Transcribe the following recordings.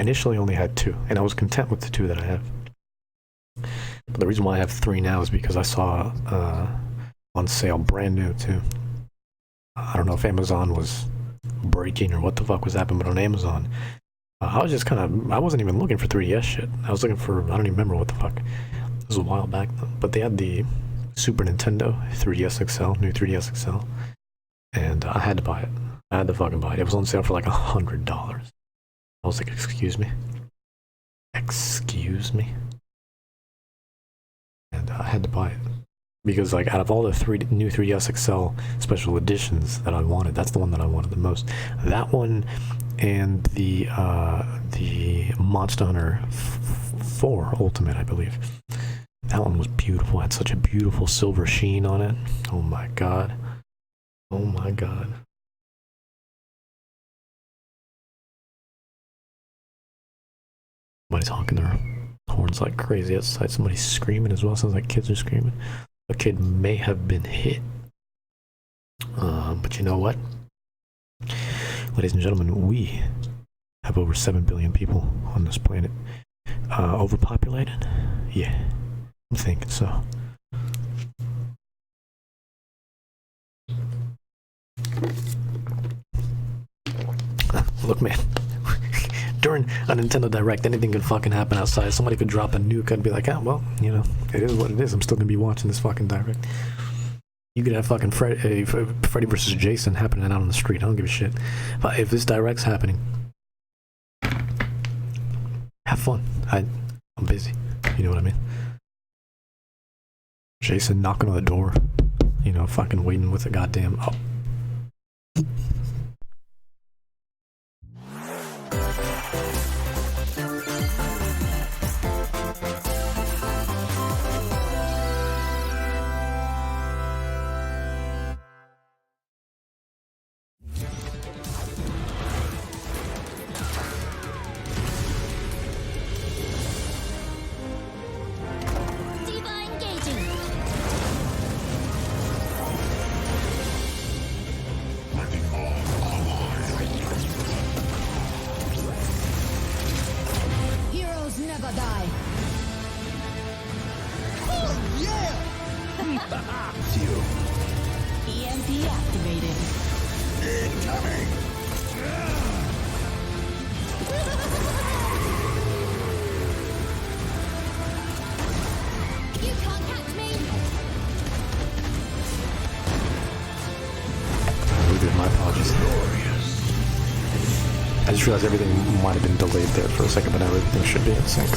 initially only had 2, and I was content with the 2 that I have. But the reason why I have 3 now is because I saw on sale, brand new too. I don't know if Amazon was breaking or what the fuck was happening, but on Amazon, I was just I wasn't even looking for 3DS shit. I was looking for, I don't even remember what the fuck. It was a while back though. But they had the Super Nintendo 3DS XL, new 3DS XL, and I had to buy it. I had to fucking buy it. It was on sale for like $100. I was like, excuse me? Excuse me? And I had to buy it. Because like out of all the new 3DS XL special editions that I wanted, that's the one that I wanted the most. That one and the Monster Hunter 4 Ultimate, I believe. That one was beautiful. It had such a beautiful silver sheen on it. Oh my god. Oh my god. Somebody's honking their horns like crazy outside. Somebody's screaming as well. Sounds like kids are screaming. A kid may have been hit. But you know what? Ladies and gentlemen, we have over 7 billion people on this planet. Overpopulated? Yeah, I'm thinking so. Look, man. During a Nintendo Direct, anything could fucking happen outside. Somebody could drop a nuke. I'd be like, oh, well, you know, it is what it is. I'm still gonna be watching this fucking Direct. You could have fucking Freddy versus Jason happening out on the street. I don't give a shit. But if this Direct's happening, have fun. I'm busy. You know what I mean? Jason knocking on the door. You know, fucking waiting with a goddamn... Oh. EMP activated. Incoming! You can't catch me! My apologies. I just realized everything might have been delayed there for a second, but now everything should be in sync.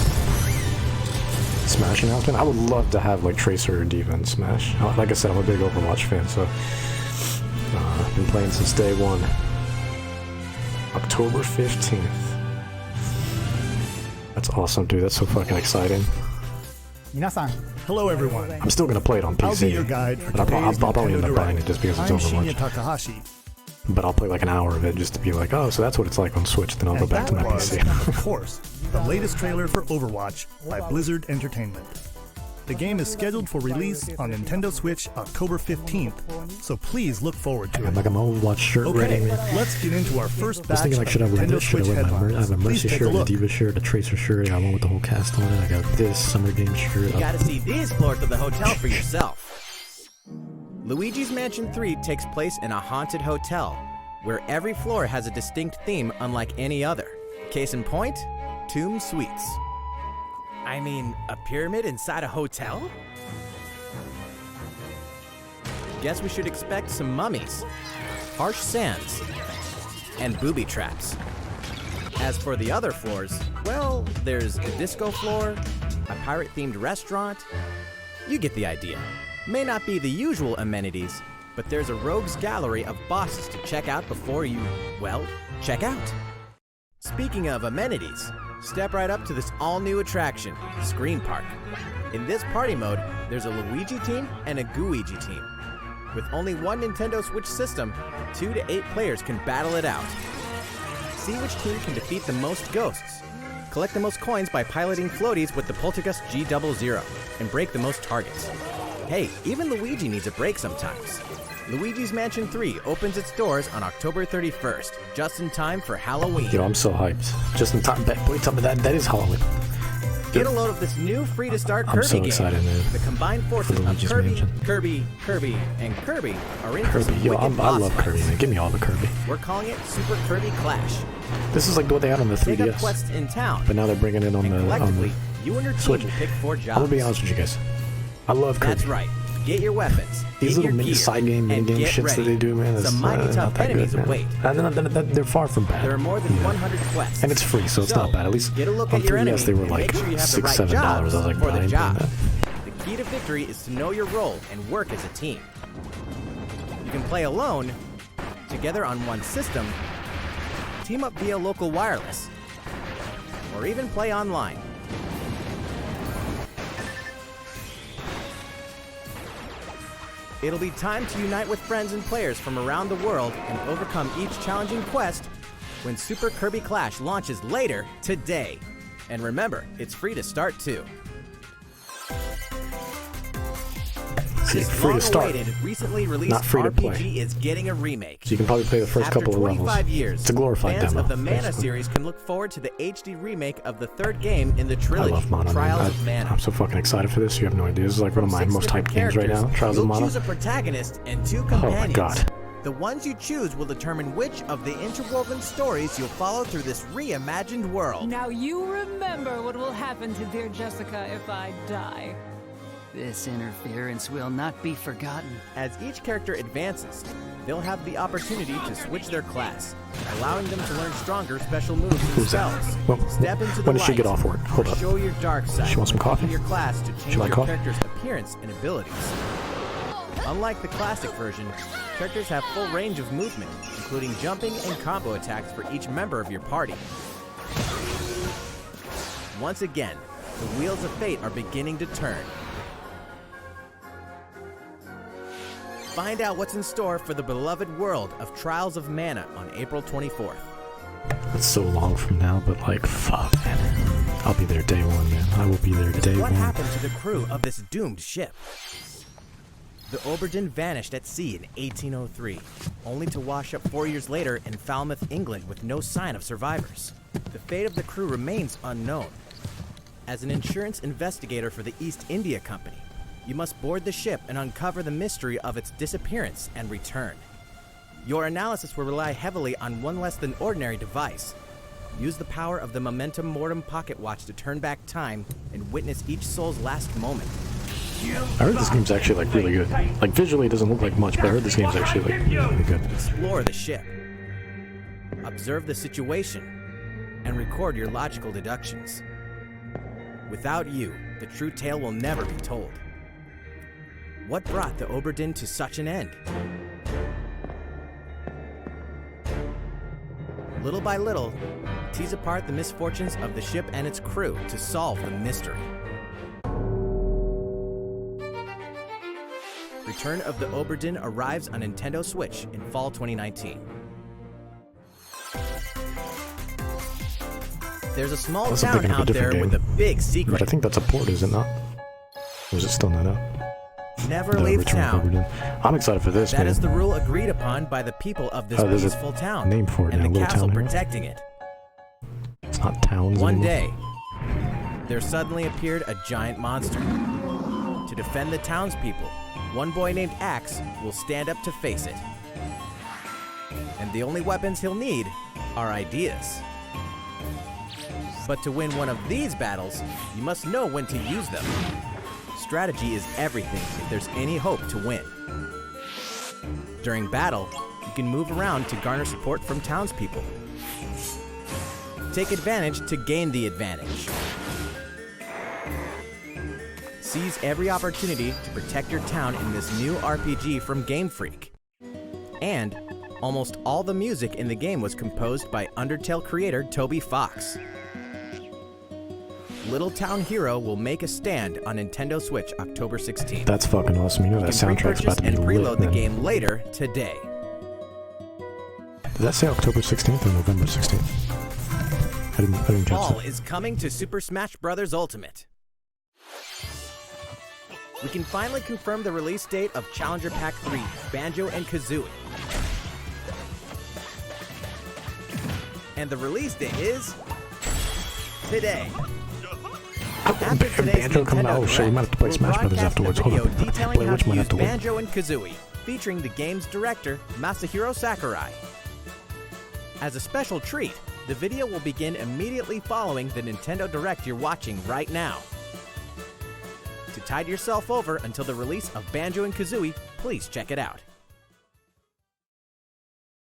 Smash announcement? I would love to have like Tracer or D.Va in Smash. Like I said, I'm a big Overwatch fan, so I've been playing since day one. October 15th. That's awesome, dude. That's so fucking exciting. Hello everyone. I'm still gonna play it on PC. I'll be your guide for but I'll probably end up buying it just because it's I'm Overwatch. Shinya Takahashi. But I'll play like an hour of it just to be like, oh, so that's what it's like on Switch. Then I'll go back to my PC. Of course, the latest trailer for Overwatch by Blizzard Entertainment. The game is scheduled for release on Nintendo Switch October 15th, so please look forward to it. I'm like, I'm Overwatch shirt ready, man. Let's get into our first batch I was thinking like, should I wear this? Should I wear my I have a Mercy shirt, a D.Va shirt, a Tracer shirt. I got one with the whole cast on it. I got this Summer Game shirt. You gotta see these floors of the hotel for yourself. Luigi's Mansion 3 takes place in a haunted hotel, where every floor has a distinct theme unlike any other. Case in point, Tomb Suites. I mean, a pyramid inside a hotel? Guess we should expect some mummies, harsh sands, and booby traps. As for the other floors, well, there's a disco floor, a pirate-themed restaurant. You get the idea. May not be the usual amenities, but there's a rogues gallery of bosses to check out before you, well, check out. Speaking of amenities, step right up to this all-new attraction, Screen Park. In this party mode, there's a Luigi team and a Gooigi team. With only one Nintendo Switch system, 2 to 8 players can battle it out. See which team can defeat the most ghosts. Collect the most coins by piloting floaties with the Poltergust G00 and break the most targets. Hey, even Luigi needs a break sometimes. Luigi's Mansion 3 opens its doors on October 31st, just in time for Halloween. Yo, I'm so hyped. Just in time. Wait, tell me that is Halloween. Get a load of this new free-to-start I'm Kirby so game. excited, man. The combined forces of Luigi's Kirby, Mansion. Kirby, and Kirby are in for some Kirby, yo, wicked I boss love Kirby, fights. man. Give me all the Kirby. We're calling it Super Kirby Clash. This is like what they had on the Take up 3DS, quests in town, but now they're bringing it on and the collectively, you and your team Switch. will pick 4 jobs. I'm gonna be honest with you guys. I love Kirby. That's right. Get your weapons, These get little your mini gear, side game, mini and game get shits ready. that they do, man. Some It's mighty not tough that enemies good, man. await. They're far from bad. There are more than 100 quests. And it's free, so it's not bad. At least get a look on at your 3DS enemy they were and like make sure you have the $6, right $7. I was jobs like, for nah, I the ain't paying job. that. The key to victory is to know your role and work as a team. You can play alone, together on one system, team up via local wireless, or even play online. It'll be time to unite with friends and players from around the world and overcome each challenging quest when Super Kirby Clash launches later today. And remember, it's free to start too. See, This free to start. long-awaited, recently released Not free to RPG play. is getting a remake. So you can probably play the first After couple of 25 levels. years, It's a glorified fans demo. of the Mana basically. series can look forward to the HD remake of the third game in the I trilogy, love Mana. Trials Man. of Mana. I'm so fucking excited for this. You have no idea. This is like one of my From 6 most hyped different games right now. characters, Trials of you'll Mana. choose a protagonist and 2 Oh companions. my god. The ones you choose will determine which of the interwoven stories you'll follow through this reimagined world. Now you remember what will happen to dear Jessica if I die. This interference will not be forgotten. As each character advances, they'll have the opportunity to switch their class, allowing them to learn stronger special moves and Who's that? spells. Well, Step into the when does she light, get off work? Hold or up. show your dark side. She want some coffee? In your class to change She like your coffee? character's appearance and abilities. Unlike the classic version, characters have full range of movement, including jumping and combo attacks for each member of your party. Once again, the wheels of fate are beginning to turn. Find out what's in store for the beloved world of Trials of Mana on April 24th. That's so long from now, but like, fuck, man. I'll be there day one, man. I will be there day What one. happened to the crew of this doomed ship? The Oberdin vanished at sea in 1803, only to wash up 4 years later in Falmouth, England, with no sign of survivors. The fate of the crew remains unknown. As an insurance investigator for the East India Company, you must board the ship and uncover the mystery of its disappearance and return. Your analysis will rely heavily on one less than ordinary device. Use the power of the Momentum Mortem pocket watch to turn back time and witness each soul's last moment. I heard this game's actually like really good. Like visually it doesn't look like much, but I heard this game's actually like really good. Explore the ship. Observe the situation and record your logical deductions. Without you, the true tale will never be told. What brought the Oberdin to such an end? Little by little, tease apart the misfortunes of the ship and its crew to solve the mystery. Return of the Oberdin arrives on Nintendo Switch in fall 2019. There's a small Unless I'm town thinking of a out there different with a game. big But secret. I think that's a port, is it not? Or is it still not out? Never The leave Return of town. Oberdin. I'm excited for this, That man. is the rule agreed upon by the people of this Oh, there's a peaceful town name for it and now, the little castle town here. protecting it. It's not towns One anymore. day, there suddenly appeared a giant monster. To defend the townspeople, one boy named Axe will stand up to face it. And the only weapons he'll need are ideas. But to win one of these battles, you must know when to use them. Strategy is everything if there's any hope to win. During battle, you can move around to garner support from townspeople. Take advantage to gain the advantage. Seize every opportunity to protect your town in this new RPG from Game Freak. And almost all the music in the game was composed by Undertale creator Toby Fox. Little Town Hero will make a stand on Nintendo Switch October 16th. That's fucking awesome. You know that You can soundtrack's about pre-purchase to be and lit, preload the man. game later today. Did that say October 16th or November 16th? I didn't catch Fall that. is coming to Super Smash Bros. Ultimate. we can finally confirm the release date of Challenger Pack 3, Banjo and Kazooie. And the release date is today. After today's Banjo coming out. Nintendo Oh shit, we might have to play Direct, we'll Smash Brothers broadcast a afterwards. Hold video up. detailing Play how which to might use have to wait. Banjo and Kazooie, featuring the game's director, Masahiro Sakurai. As a special treat, the video will begin immediately following the Nintendo Direct you're watching right now. To tide yourself over until the release of Banjo and Kazooie, please check it out.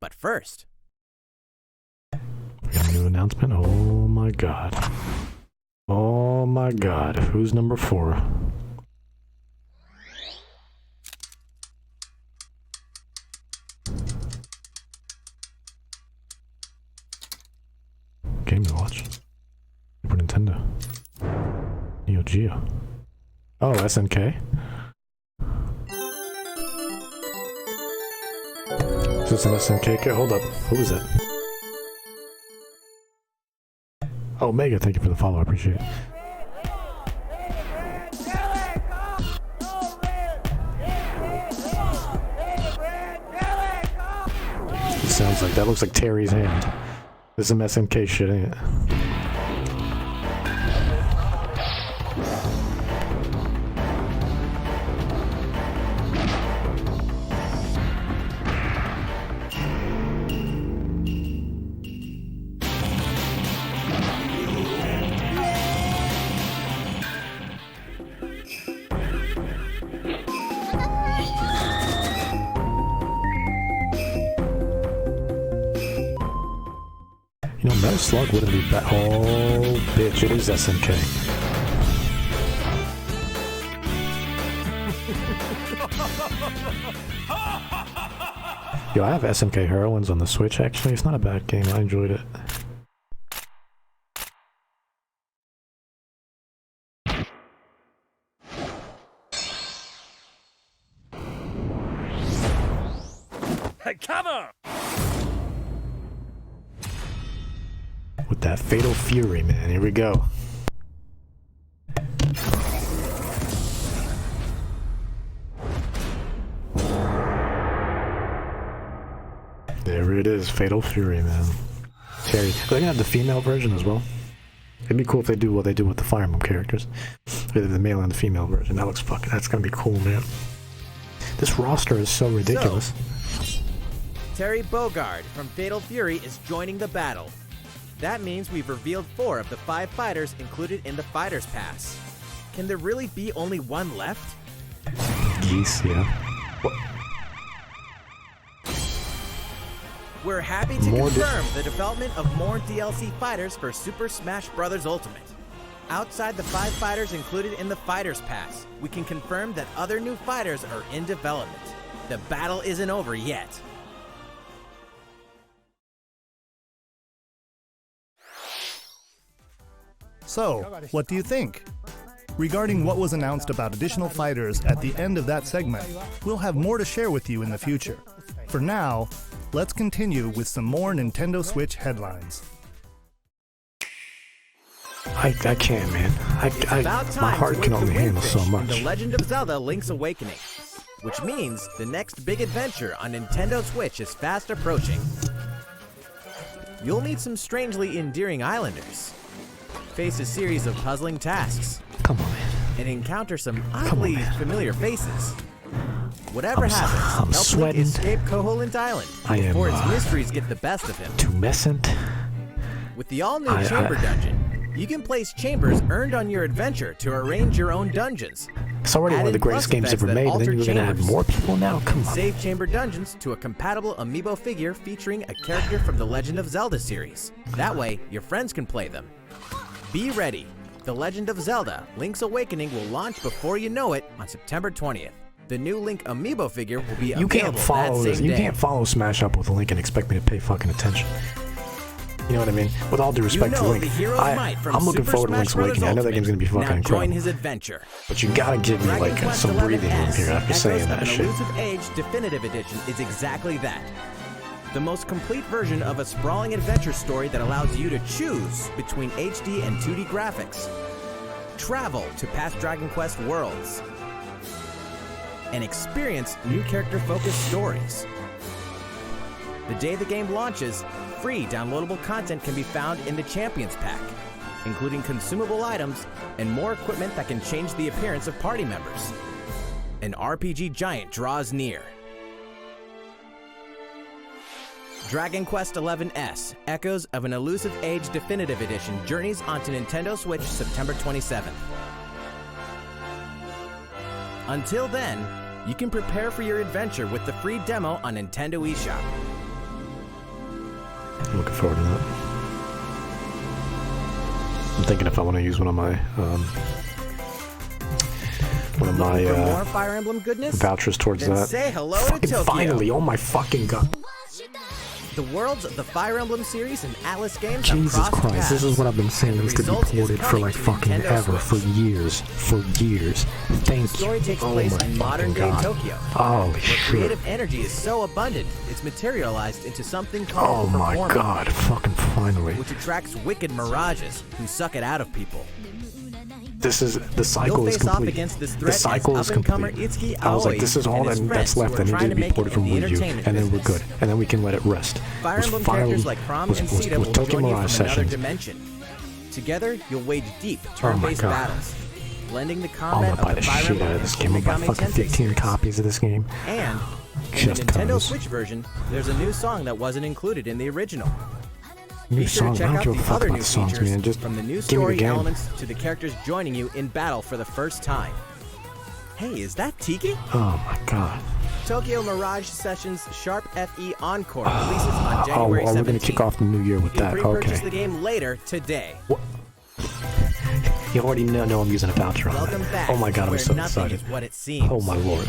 But first, We got a new announcement. Oh my god. Oh my god. Who's number 4? Game to watch. Super Nintendo. Neo Geo. Oh, SNK. Is this an SNK? Hold up. Who is it? Oh, Mega, thank you for the follow. I appreciate it. It sounds like that looks like Terry's hand. This is some SNK shit, ain't it? You know, Metal Slug wouldn't be bad. Oh, bitch, it is SNK. Yo, I have SNK Heroines on the Switch, actually. It's not a bad game. I enjoyed it. Hey, cover! With that Fatal Fury, man. Here we go. There it is, Fatal Fury, man. Terry. Are they gonna have the female version as well? It'd be cool if they do what they do with the Fire Emblem characters. Either the male and the female version. That looks fucking. That's gonna be cool, man. This roster is so ridiculous. Terry Bogard from Fatal Fury is joining the battle. That means we've revealed 4 of the 5 fighters included in the Fighters Pass. Can there really be only one left? Geese, yeah. What? We're happy to More confirm the development of more DLC fighters for Super Smash Bros. Ultimate. Outside the 5 fighters included in the Fighters Pass, we can confirm that other new fighters are in development. The battle isn't over yet. So, what do you think? Regarding what was announced about additional fighters at the end of that segment, we'll have more to share with you in the future. For now, let's continue with some more Nintendo Switch headlines. I can't, man. About time My heart to can wake only the handle so Windfish in much. The Legend of Zelda: Link's Awakening, which means the next big adventure on Nintendo Switch is fast approaching. You'll meet some strangely endearing islanders, face a series of puzzling tasks, Come on, man. and encounter some oddly familiar faces. Whatever I'm happens, help sweating. Link escape Koholint Island I am, before its mysteries get the best of him. Tumescent. With the all-new Chamber Dungeon, you can place chambers earned on your adventure to arrange your own dungeons. It's already one of the greatest games ever made, and then you're gonna add more people now? Come on. Save chamber dungeons to a compatible amiibo figure featuring a character from the Legend of Zelda series. That way, your friends can play them. Be ready. The Legend of Zelda: Link's Awakening will launch before you know it on September 20th. The new Link amiibo figure will be You available can't follow that this. same You day. can't follow Smash Up with Link and expect me to pay fucking attention. You know what I mean? With all due respect you to know Link, the hero's might from I'm looking Super forward to Smash Link's Bros. Awakening. I know that game's gonna be fucking Now incredible. join his adventure. But you gotta give me Dragon like Quest some XI breathing room here after Echoes saying of that an shit. Elusive Age Definitive Edition is exactly that. The most complete version of a sprawling adventure story that allows you to choose between HD and 2D graphics. Travel to past Dragon Quest worlds. and experience new character-focused stories. The day the game launches, free downloadable content can be found in the Champions Pack, including consumable items and more equipment that can change the appearance of party members. An RPG giant draws near. Dragon Quest XI, Echoes of an Elusive Age Definitive Edition journeys onto Nintendo Switch September 27th. Until then, you can prepare for your adventure with the free demo on Nintendo eShop. I'm looking forward to that. I'm thinking if I want to use one of my For more Fire Emblem goodness? vouchers towards Then that. say hello to Fucking Tokyo. finally! Oh my fucking god! The worlds of the Fire Emblem series and Atlas games Jesus have crossed Christ! paths. This is what I've been saying. This could be result is ported for coming like to fucking Nintendo ever, for Switch. years, Thank The story you. takes Oh place my in fucking modern-day god. Tokyo. Holy Where shit! creative energy is so abundant, it's materialized into something Oh called my performance, god! Fucking finally! which attracts wicked mirages who suck it out of people. This is the You'll cycle is face off complete. against this The threat cycle as is up-and-comer complete. Itsuki I was like, Aoi this is all and his that's friends left who that are needed trying to to be make ported it from in the Wii U, entertainment and then we're business. good, and then we can let it rest. Fire Was Emblem Fire characters like Chrom was- and was- Sita was will Tokyo join you Mirage from another Sessions. dimension. Together, you'll wage deep, Oh my turn-based god! battles, blending the I'm combat gonna buy of the the Fire shit Emblem out of this game. I'm gonna buy Megami fucking Tensei 15 series. copies of this game. And in Just the Nintendo 'cause. Switch version, there's a new song that wasn't included in the original. New Be sure songs. to I check don't out give a the fuck other about new the songs, features, man. Just from the new give me the story game. elements to the characters joining you in battle for the first time. Hey, is that Tiki? Oh my god! Tokyo Mirage Sessions Sharp FE Encore releases on January 17th. we're gonna kick off the new year with You can that. pre-purchase Okay. the game later today. You already know I'm using a voucher on Welcome that. back Oh my god! to I'm where so nothing excited. is what it seems. Oh my lord!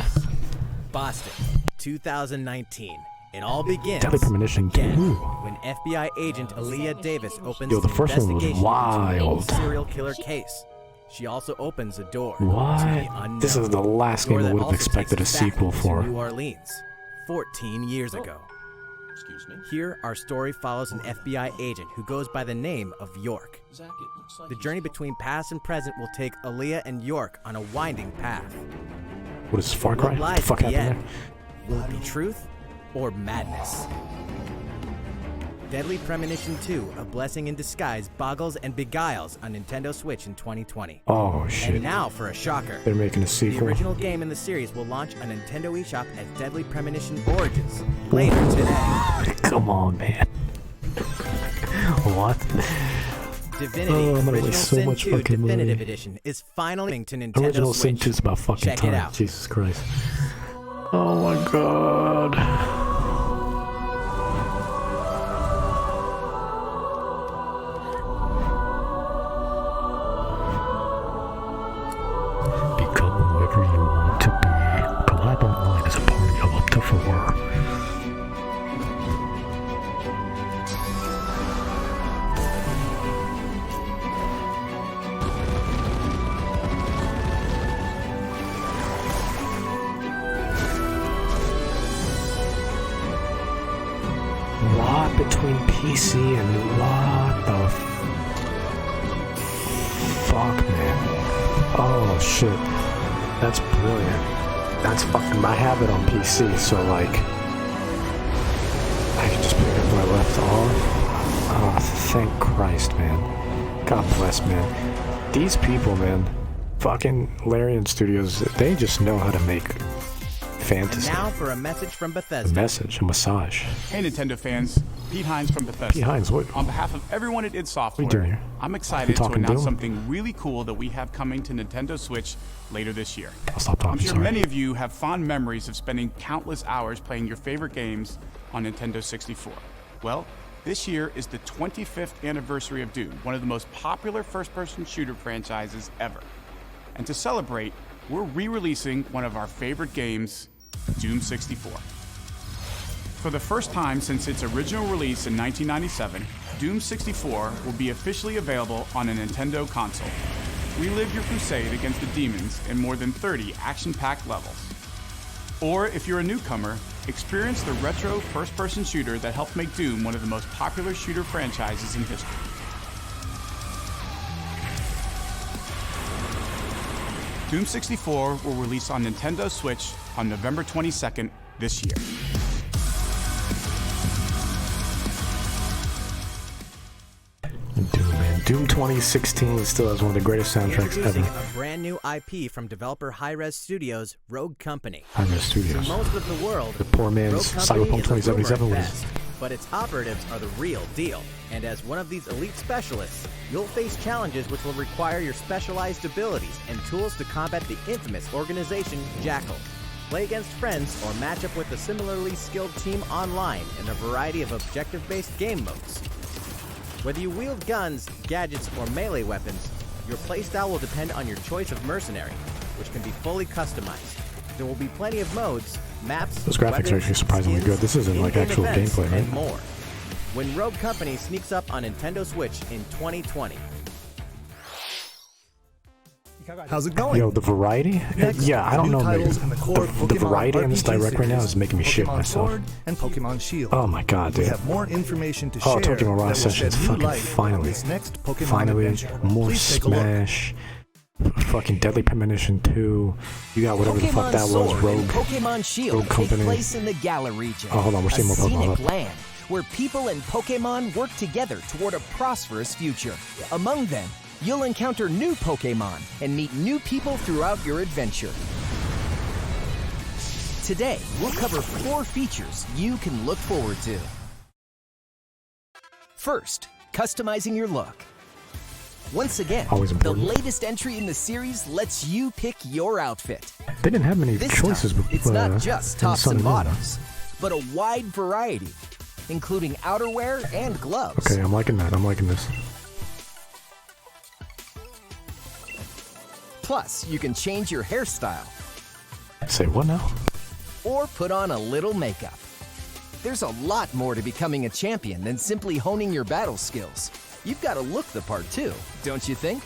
Boston, 2019. It all begins Deadly Premonition again 2. when FBI agent Aaliyah Davis opens Yo, the an first one was investigation wild. into a serial killer case. She also opens a door to What? the unknown. This is the last Door game I that would have also expected a takes us back sequel to for. New Orleans, 14 years ago. Excuse me? Here, our story follows an FBI agent who goes by the name of York. Zach, it looks like The journey between past and present will take Aaliyah and York on a winding path. What is this, Far Cry? What What lies the fuck at the happened end? Will it be truth or madness? Deadly Premonition 2, A Blessing in Disguise, boggles and beguiles on Nintendo Switch in 2020. there? Oh shit! And now for a shocker. They're making a The sequel. original game in the series will launch on Nintendo eShop as Deadly Premonition Origins later today. Come on, man. What? Divinity Oh, I'm gonna Original waste so Sin much 2 fucking money. Definitive Edition is finally coming to Nintendo Original Sin Switch. 2 is about fucking Check it time. out. Jesus Christ. Oh my god. Become whoever you want to be. Collab Online is a party of up to 4. What between PC and what the fuck, man? Oh shit, that's brilliant. That's fucking. I have it on PC, so like, I can just pick up where I left off. Oh, thank Christ, man. God bless, man. These people, man, fucking Larian Studios, they just know how to make fantasy. Now for a message from A Bethesda. message, a massage. Hey Nintendo fans, Pete Hines from Bethesda. Pete Hines, what? On behalf of everyone at id Software, What are you doing here? I'm You excited to talking announce Doom? something really cool that we have coming to Nintendo Switch later this year. I'll stop talking, I'm sure sorry. many of you have fond memories of spending countless hours playing your favorite games on Nintendo 64. Well, this year is the 25th anniversary of Doom, one of the most popular first-person shooter franchises ever. And to celebrate, we're re-releasing one of our favorite games, Doom 64. For the first time since its original release in 1997, Doom 64 will be officially available on a Nintendo console. Relive your crusade against the demons in more than 30 action-packed levels. Or if you're a newcomer, experience the retro first-person shooter that helped make Doom one of the most popular shooter franchises in history. Doom 64 will release on Nintendo Switch on November 22nd this year. Doom, man. Doom 2016 still has one of the greatest soundtracks Introducing ever. a brand new IP from developer Hi-Res Studios, Rogue Company. Hi-Res Studios. To most of the world, The poor man's Rogue Company Cyberpunk is a 2077 rumor at was. best, but its operatives are the real deal. And as one of these elite specialists, you'll face challenges which will require your specialized abilities and tools to combat the infamous organization Jackal. Play against friends or match up with a similarly skilled team online in a variety of objective-based game modes. Whether you wield guns, gadgets, or melee weapons, your playstyle will depend on your choice of mercenary, which can be fully customized. There will be plenty of modes, maps, Those graphics weapons, are actually surprisingly skins, good. This isn't like in-game actual events, gameplay, right? and more. When Rogue Company sneaks up on Nintendo Switch in 2020. How's it going? Yo, the variety? Next, Yeah, I don't new know, titles nigga. in the core The Pokemon variety in this RPG direct right now series, is making me shit Pokemon myself. Sword and Pokemon Shield. Oh my god, We dude. have more information to Oh, share Tokyo Mirage that will Sessions, shed new fucking light on finally. this next Pokemon Finally, adventure. more Please take a look. Smash. Fucking Deadly Premonition 2. You got whatever the fuck that was, Sword Rogue. and Pokemon Shield Rogue take Company. place in the Galar region. Oh, hold on, we're seeing more a Pokemon. scenic Hold up. land where people and Pokemon work together toward a prosperous future. Among them, you'll encounter new Pokemon and meet new people throughout your adventure. Today, we'll cover 4 features you can look forward to. First, customizing your look. Once again, Always the important. latest entry in the series lets you pick your outfit. They didn't have many This choices time, before. it's not just tops Sun and Moon. bottoms, but a wide variety, including outerwear and gloves. Okay, I'm liking that. I'm liking this. Plus, you can change your hairstyle Say what now? or put on a little makeup. There's a lot more to becoming a champion than simply honing your battle skills. You've got to look the part too, don't you think?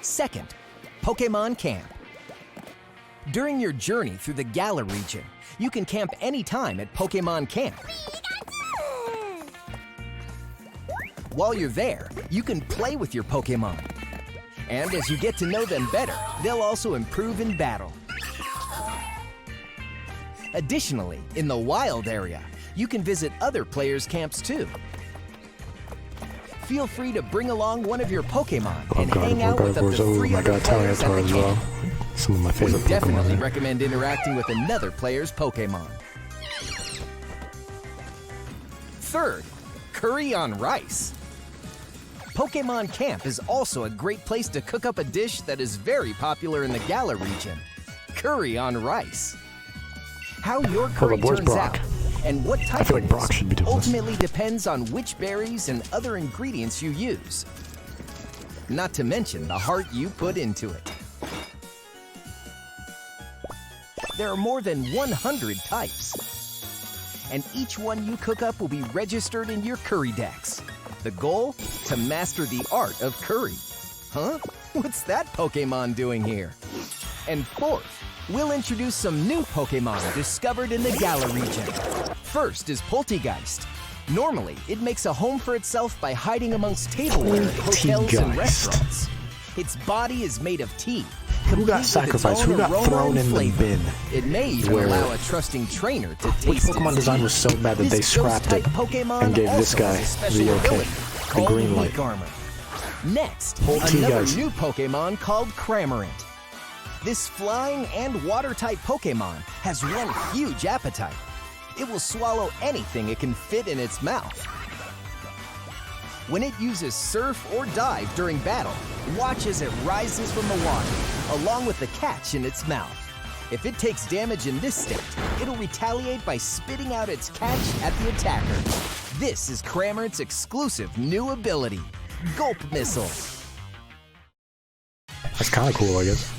Second, Pokemon Camp. During your journey through the Galar region, you can camp anytime at Pokemon Camp. While you're there, you can play with your Pokemon. And as you get to know them better, they'll also improve in battle. Additionally, in the wild area, you can visit other players' camps too. Feel free to bring along one of your Pokemon Oh and god, hang out with up to oh 3 my other god, players at Tyranitar the as well. camp. Some of my We favorite definitely Pokemon. recommend interacting with another player's Pokemon. Third, curry on rice. Pokemon Camp is also a great place to cook up a dish that is very popular in the Galar region, curry on rice. How your curry where's turns Brock? out and what type feel it like Brock is should be doing this. ultimately depends on which berries and other ingredients you use. Not to mention the heart you put into it. There are more than 100 types. And each one you cook up will be registered in your curry decks. The goal? To master the art of curry. Huh? What's that Pokemon doing here? And fourth, we'll introduce some new Pokemon discovered in the Galar region. First is Poltegeist. Normally, it makes a home for itself by hiding amongst tableware at hotels and Poltegeist. restaurants. Its body is made of tea. Who got complete with its sacrificed? own Who got aroma thrown and in the flavor. bin? It may even Where- allow a trusting trainer to taste Which Pokemon its design tea. was so bad that they This scrapped it ghost-type Pokemon and gave this also guy has a special the okay, ability the called green light? Weak Armor. Next, Poltegeist. another new Pokemon called Cramorant. This flying and water-type Pokemon has one huge appetite. It will swallow anything it can fit in its mouth. When it uses Surf or Dive during battle, watch as it rises from the water, along with the catch in its mouth. If it takes damage in this state, it'll retaliate by spitting out its catch at the attacker. This is Cramorant's exclusive new ability, Gulp Missile. That's kind of cool, I guess.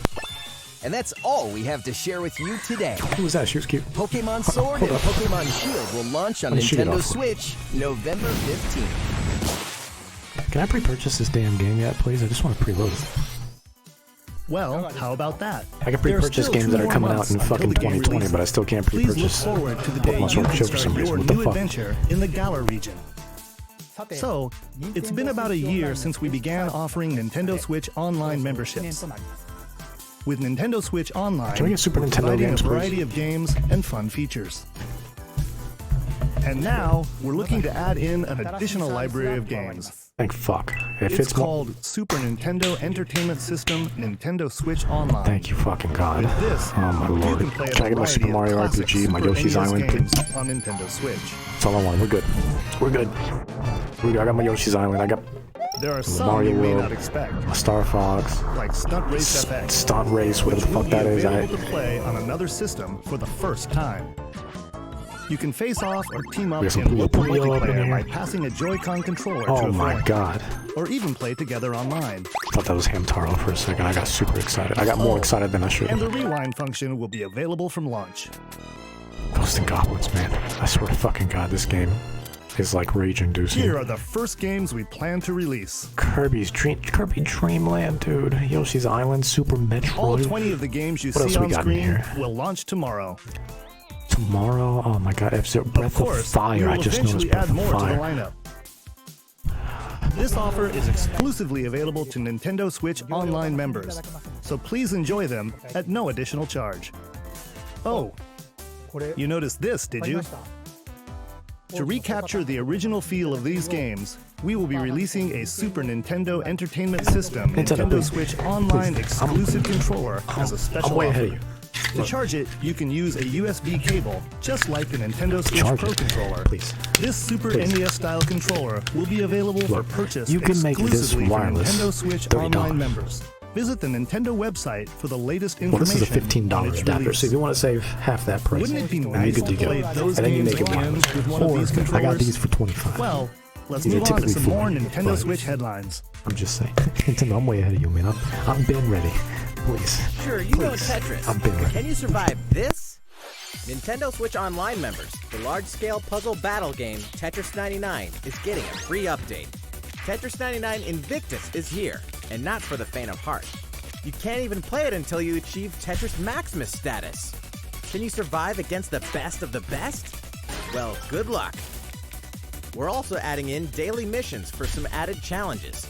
And that's all we have to share with you today. Who was that? She was cute. Pokemon Sword hold and up. Pokemon Shield will launch on Let me shoot it Nintendo off. Switch November 15th. Can I pre-purchase this damn game yet, please? I just want to preload it. Well, how about that? I can There are pre-purchase still games 2 that are more coming out months in until fucking the game 2020, releases. but I still can't Please look pre-purchase forward to the day Pokemon you Sword and can Shield for start some reason. your What the new fuck? adventure in the Galar region. So, it's been about a year since we began offering Nintendo Switch online memberships. with Nintendo Switch Online, Can we get Super we're Nintendo providing games, a please? variety of games and fun features. And now, we're looking to add in an additional library of games. Thank fuck. If It's more- called Super Nintendo Entertainment System Nintendo Switch Online. Thank you fucking God. With this, Oh my you lord. can play a Can I get my variety Super of Mario classic RPG, my Super Yoshi's NES Island, games please? on Nintendo Switch. That's all I want. We're good. We're good. I got my Yoshi's Island. I got There are some Mario you may World. not expect, a Star Fox, like Stunt Race FX, Stunt Race, whatever the which will fuck be that is. available to play on another system for the first time. You can face off or team up We got some in local Puyo up in multiplayer here. by passing a Joy-Con controller to Oh a my friend, God. or even play together online. I thought that was Hamtaro for a second. I got super excited. I got more excited than I should. And the rewind function will be available from launch. Ghosts and Goblins, man. I swear to fucking God, this game is like rage-inducing. Here are the first games we plan to release. Kirby Dreamland, dude. Yoshi's Island, Super Metroid. All 20 of the games you What else see we on got in screen here? will launch tomorrow. Tomorrow, oh my God, F-Zero, Breath Of course, of Fire. we I will just noticed eventually Breath add of more to the Fire. lineup. This offer is exclusively available to Nintendo Switch Online members, so please enjoy them at no additional charge. Oh, you noticed this, did you? To recapture the original feel of these games, we will be releasing a Super Nintendo Entertainment System Nintendo, Nintendo please. Switch Online Please. exclusive controller as a special I'm way offer. ahead of you. To charge it, you can use a USB cable, just like the Nintendo Switch Charge Pro it. controller. Please. This Super Please. NES-style controller will be available for Look, purchase you can make this exclusively for wireless Nintendo Switch $30. Online members. Visit the Nintendo website for the latest Well, information. this is a $15 on its adapter, release. so if you want to save half that price, Wouldn't it be then nice you're good to to play go. those And then you games make it again wireless. with one of Or these I got controllers? these for 25. Well, let's These are move on to typically some more 40, Nintendo but- Switch headlines. I'm just saying. Nintendo, I'm way ahead of you, man. I'm been ready. Please. Sure, you know Please. Tetris. I've been but ready. can you survive this? Nintendo Switch Online members, the large-scale puzzle battle game Tetris 99 is getting a free update. Tetris 99 Invictus is here, and not for the faint of heart. You can't even play it until you achieve Tetris Maximus status. Can you survive against the best of the best? Well, good luck. We're also adding in daily missions for some added challenges.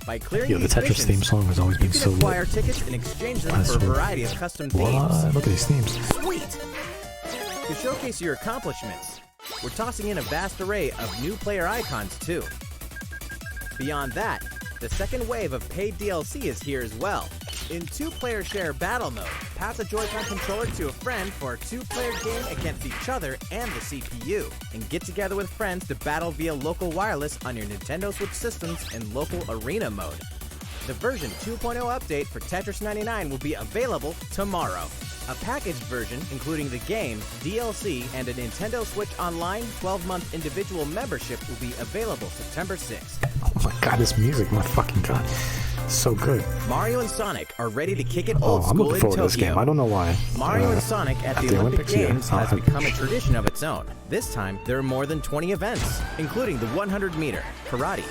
By clearing Yo, the these Tetris missions, theme song has always you been can so acquire lit. tickets and exchange them I for a swear. variety of custom themes. What? Look at these themes. Sweet! To showcase your accomplishments, we're tossing in a vast array of new player icons too. Beyond that, the second wave of paid DLC is here as well. In two-player share battle mode, pass a Joy-Con controller to a friend for a two-player game against each other and the CPU, and get together with friends to battle via local wireless on your Nintendo Switch systems in local arena mode. The version 2.0 update for Tetris 99 will be available tomorrow. A packaged version, including the game, DLC, and a Nintendo Switch Online 12-month individual membership will be available September 6th. Oh my God, this music, my fucking God. So good. Mario and Sonic are ready to kick it Oh, old I'm school looking in forward to Tokyo. this game. I don't know why. Mario and Sonic at the Olympic Olympics, yeah. Games has Oh, become a tradition of its own. This time, there are more than 20 events, including the 100-meter, karate,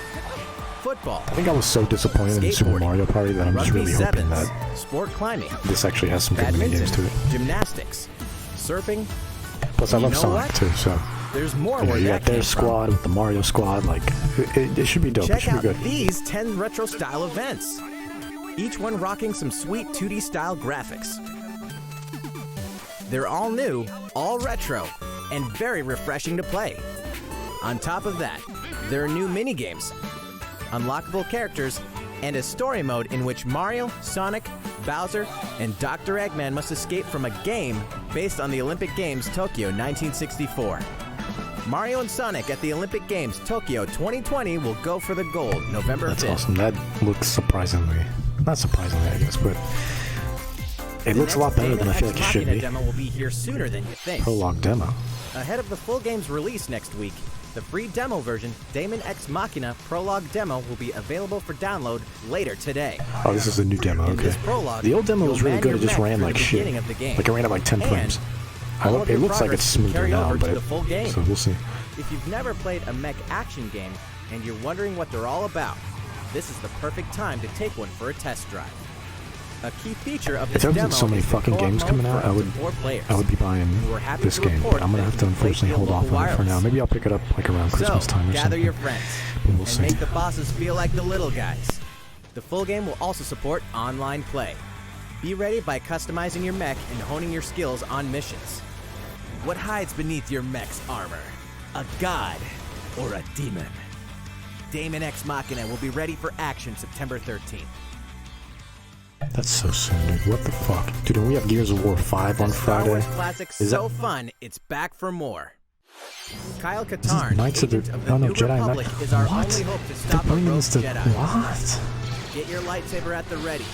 football, I think I was so disappointed in Super skateboarding, Mario Party that I'm just rugby really hoping sevens, that sport climbing, this actually has some good mini games to badminton, it. gymnastics, surfing. Plus, I You love know Sonic what? too, so There's more yeah, where you that got their came from. squad with the Mario squad. Like, it should be dope. It Check should out be good. these 10 retro-style events. Each one rocking some sweet 2D-style graphics. They're all new, all retro, and very refreshing to play. On top of that, there are new minigames, unlockable characters, and a story mode in which Mario, Sonic, Bowser, and Dr. Eggman must escape from a game based on the Olympic Games Tokyo 1964. Mario and Sonic at the Olympic Games Tokyo 2020 will go for the gold November That's 5th. awesome. That looks surprisingly, not surprisingly, I guess, but it looks a lot better than I feel like it should be. Demo will be here sooner than you think. Prologue demo. Ahead of the full game's release next week, the free demo version, Daemon X Machina Prologue Demo, will be available for download later today. Oh, this is a new demo. In Okay. this prologue, The old demo you'll was really man good. your It just mech ran through like the shit. beginning of the game. Like it ran at like 10 And frames. all of It your looks like progress it's can smoother carry now, over to but the full game. so we'll see. If you've never played a mech action game and you're wondering what they're all about, this is the perfect time to take one for a test drive. A key feature of If this there demo wasn't so many is the fucking co-op games mode coming for out, up to 4 players. I would be buying We're happy this to game, report but I'm gonna that have to you can play unfortunately via hold off local on it for now. wireless. Maybe I'll pick it up like around Christmas So, time or gather something. your friends But we'll and see. make the bosses feel like the little guys. The full game will also support online play. Be ready by customizing your mech and honing your skills on missions. What hides beneath your mech's armor? A god or a demon? Daemon X Machina will be ready for action September 13th. That's so soon, dude. What the fuck? Dude, don't we have Gears of War 5 on Star Friday? Wars classic Is so that- fun, it's back for more. Kyle This Katarn, is Knights of the... Agent of the Oh, no, New Jedi Republic, Knight. is our What? only hope to They're stop a bringing rogue this to... Jedi. What? Get your lightsaber at the ready,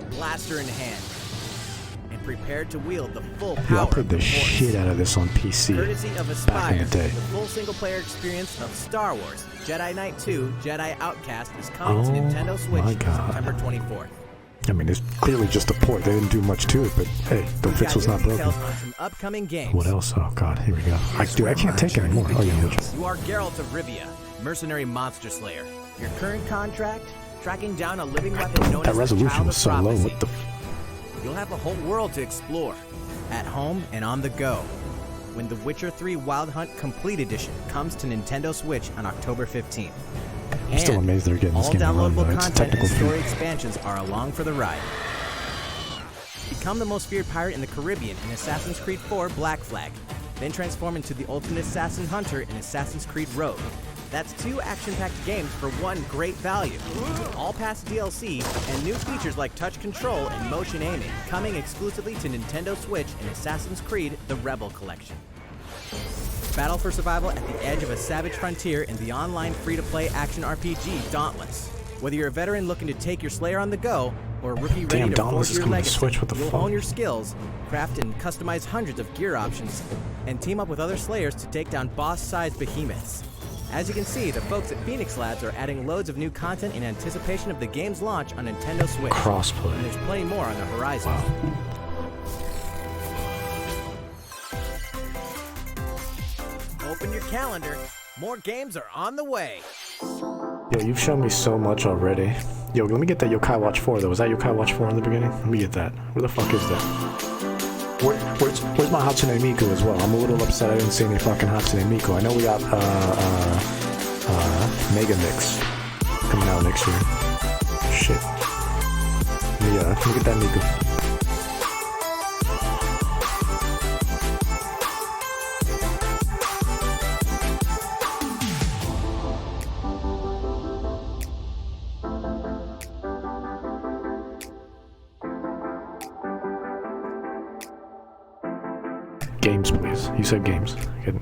blaster in hand, and prepare to wield the full Dude, I power played of the the Force. shit out of this on PC Courtesy of back Aspire, in the day. the full single-player experience of Star Wars Jedi Knight 2 Jedi Outcast is coming to Oh Nintendo Switch my God. September 24th. I mean, it's clearly just a port. They didn't do much to it, but hey, the fix was not broken. Details on some upcoming games. What else? Oh god, here we go. I can't take anymore. Oh yeah, You are Geralt of Rivia, mercenary monster slayer. Your current contract? Tracking down a living weapon known that as the resolution Child was of so low. Prophecy. What the? You'll have a whole world to explore, at home and on the go, when The Witcher 3 Wild Hunt Complete Edition comes to Nintendo Switch on October 15th. I'm still And amazed they're getting this all game to run, downloadable though. It's a content technical and story feat. expansions are along for the ride. Become the most feared pirate in the Caribbean in Assassin's Creed 4 Black Flag, then transform into the ultimate assassin hunter in Assassin's Creed Rogue. That's 2 action-packed games for one great value. All past DLC and new features like touch control and motion aiming coming exclusively to Nintendo Switch in Assassin's Creed The Rebel Collection. Battle for survival at the edge of a savage frontier in the online free-to-play action RPG Dauntless. Whether you're a veteran looking to take your Slayer on the go, or a rookie ready Damn, to Dauntless forge is your coming to legacy, Switch. What the you'll fuck? hone your skills, craft and customize hundreds of gear options, and team up with other Slayers to take down boss-sized behemoths. As you can see, the folks at Phoenix Labs are adding loads of new content in anticipation of the game's launch on Nintendo Switch. And Crossplay. there's plenty more on the horizon. Open your calendar. More games are on the way. Yo, you've shown me so much already. Yo, let me get that Yokai Watch 4 though. Was that Yokai Watch 4 in the beginning? Let me get that. Where the fuck is that? Where's my Hatsune Miku as well? I'm a little upset I didn't see any fucking Hatsune Miku. I know we got Mega Mix coming out next year. Shit. Yeah, let me get that Miku. Games, please. You said games. Good.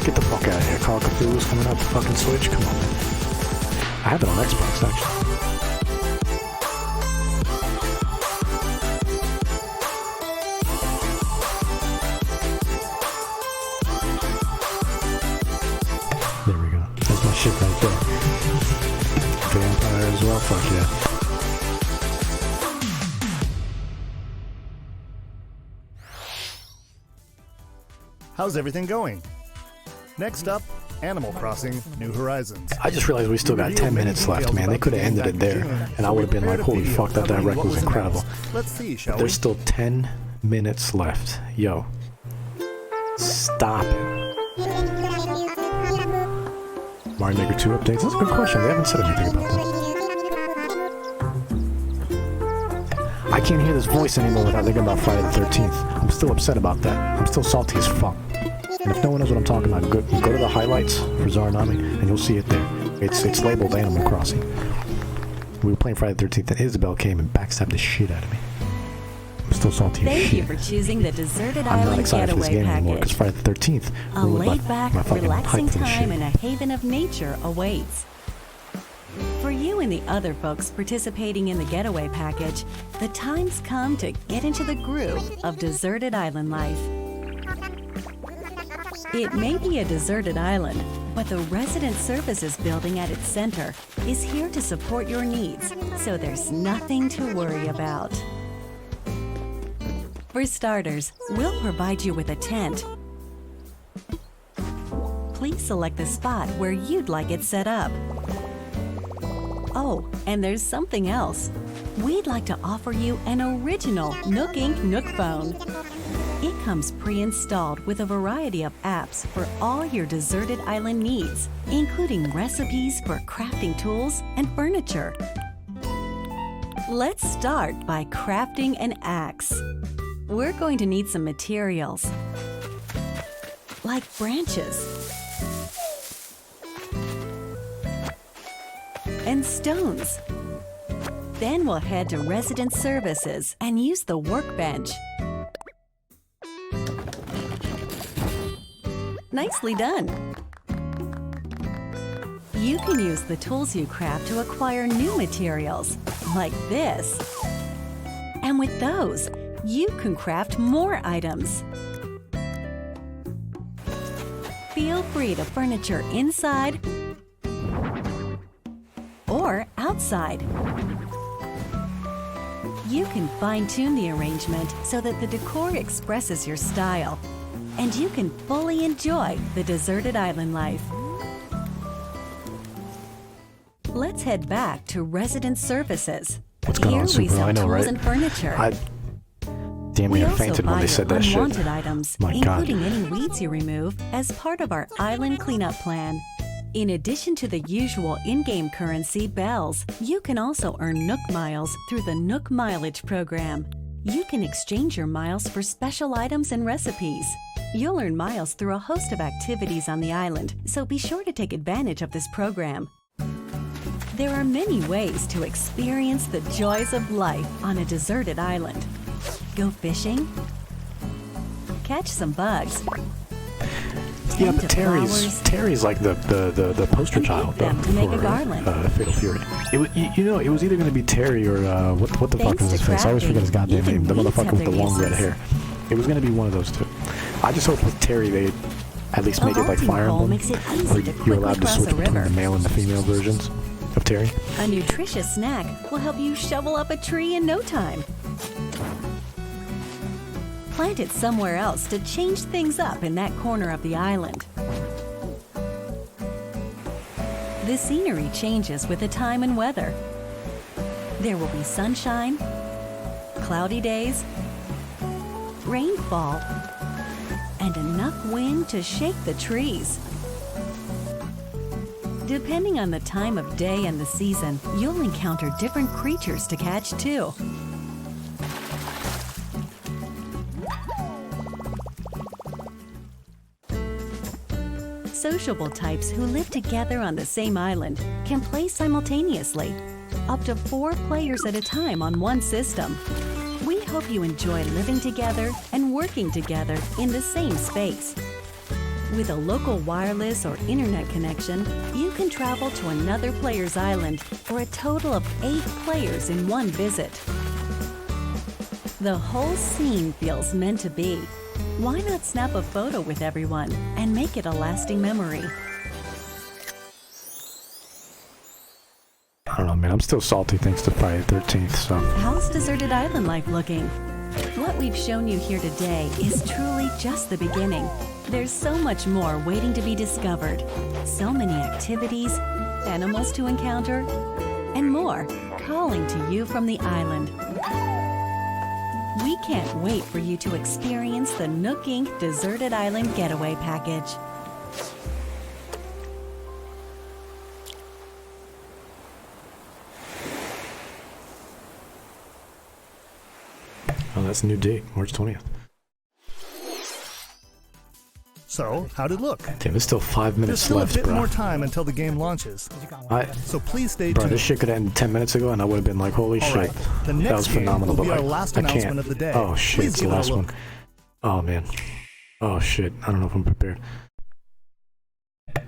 Get the fuck out of here. Call of Cthulhu's coming out to fucking Switch? Come on, man. I have it on Xbox, actually. There we go. That's my shit right there. Vampire as well, fuck yeah. How's everything going? Next up, Animal Crossing New Horizons. I just realized we still got 10 minutes left, man. They could have ended it there, and I would have been like, holy fuck, that direct was incredible. Let's see, shall we? There's still 10 minutes left. Yo. Stop it. Mario Maker 2 updates? That's a good question. They haven't said anything about that. I can't hear this voice anymore without thinking about Friday the 13th. I'm still upset about that. I'm still salty as fuck. And if no one knows what I'm talking about, go to the highlights for Zaranami, and you'll see it there. It's labeled Animal Crossing. We were playing Friday the 13th, and Isabel came and backstabbed the shit out of me. I'm still salty as shit. Thank you for choosing the Deserted I'm not Island excited for this Getaway game anymore, because Package. Friday the 13th, A ruined my laid-back, fucking relaxing hype for this time shit. in a haven of nature awaits. For you and the other folks participating in the Getaway Package, the time's come to get into the groove of deserted island life. It may be a deserted island, but the Resident Services building at its center is here to support your needs, so there's nothing to worry about. For starters, we'll provide you with a tent. Please select the spot where you'd like it set up. Oh, and there's something else. We'd like to offer you an original Nook Inc. Nook phone. It comes pre-installed with a variety of apps for all your deserted island needs, including recipes for crafting tools and furniture. Let's start by crafting an axe. We're going to need some materials, like branches and stones. Then we'll head to Resident Services and use the workbench. Nicely done. You can use the tools you craft to acquire new materials, like this. And with those, you can craft more items. Feel free to furniture inside or outside. You can fine-tune the arrangement so that the decor expresses your style, and you can fully enjoy the deserted island life. Let's head back to Resident Services. What's going Here on, we Super? sell I know, tools right? and furniture. Damn We near also fainted when buy they said that shit. unwanted items, My God. including any weeds you remove, as part of our island cleanup plan. In addition to the usual in-game currency, bells, you can also earn Nook Miles through the Nook Mileage program. You can exchange your miles for special items and recipes. You'll earn miles through a host of activities on the island, so be sure to take advantage of this program. There are many ways to experience the joys of life on a deserted island. Go fishing, catch some bugs, Yeah, tend but to Terry's flowers, Terry's like the poster and child pick them to make a for garland. Fatal Fury. It was, you know, it was either going to be Terry or what the fuck Thanks is his to face? I always crafting, forget his goddamn even name. The weeds motherfucker have with the their long red uses. hair. It was going to be one of those two. I just hope with Terry they at least A make it like halting Fire pole Emblem, makes it easy where to you're quickly allowed to cross switch a between river. the male and the female versions of Terry. A nutritious snack will help you shovel up a tree in no time. Plant it somewhere else to change things up in that corner of the island. The scenery changes with the time and weather. There will be sunshine, cloudy days, rainfall, and enough wind to shake the trees. Depending on the time of day and the season, you'll encounter different creatures to catch too. Sociable types who live together on the same island can play simultaneously, up to 4 players at a time on one system. We hope you enjoy living together and working together in the same space. With a local wireless or internet connection, you can travel to another player's island for a total of 8 players in one visit. The whole scene feels meant to be. Why not snap a photo with everyone and make it a lasting memory? I don't know, man. I'm still salty thanks to Friday the 13th, so. How's deserted island life looking? What we've shown you here today is truly just the beginning. There's so much more waiting to be discovered. So many activities, animals to encounter, and more calling to you from the island. We can't wait for you to experience the Nook Inc. Deserted Island Getaway Package. Oh, that's a new date, March 20th. So, how'd it look? Damn, there's still 5 There's minutes still left, a bit bro. more time until the game launches, so please stay Bro, tuned. this shit could end 10 minutes ago, and I would have been like, holy All shit. right, the That next was game phenomenal, will but be our like, last I announcement can't. of the day. Oh shit, Please it's the give it a last one. look. Oh man. Oh shit, I don't know if I'm prepared.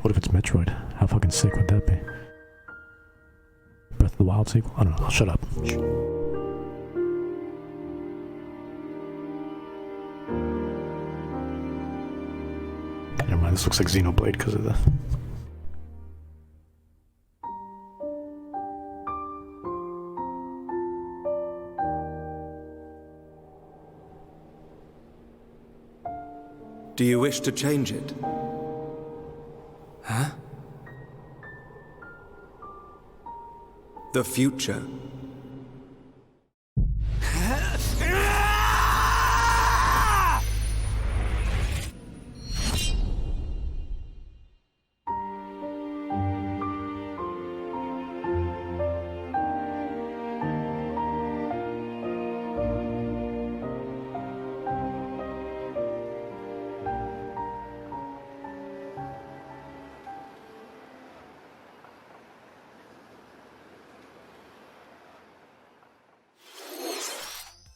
What if it's Metroid? How fucking sick would that be? Breath of the Wild sequel? I don't know, shut up. Never mind, this looks like Xenoblade because of the... Do you wish to change it? Huh? The future.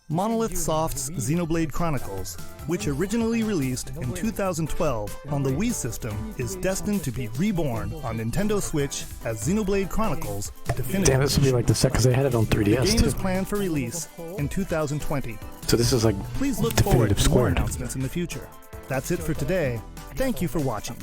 Monolith Soft's Xenoblade Chronicles, which originally released in 2012 on the Wii system, is destined to be reborn on Nintendo Switch as Xenoblade Chronicles Definitive. Damn, this will be like the set because they had it on 3DS The game too. is planned for release in 2020. So this is like Please look forward Definitive to more Squared. announcements in the future. That's it for today. Thank you for watching.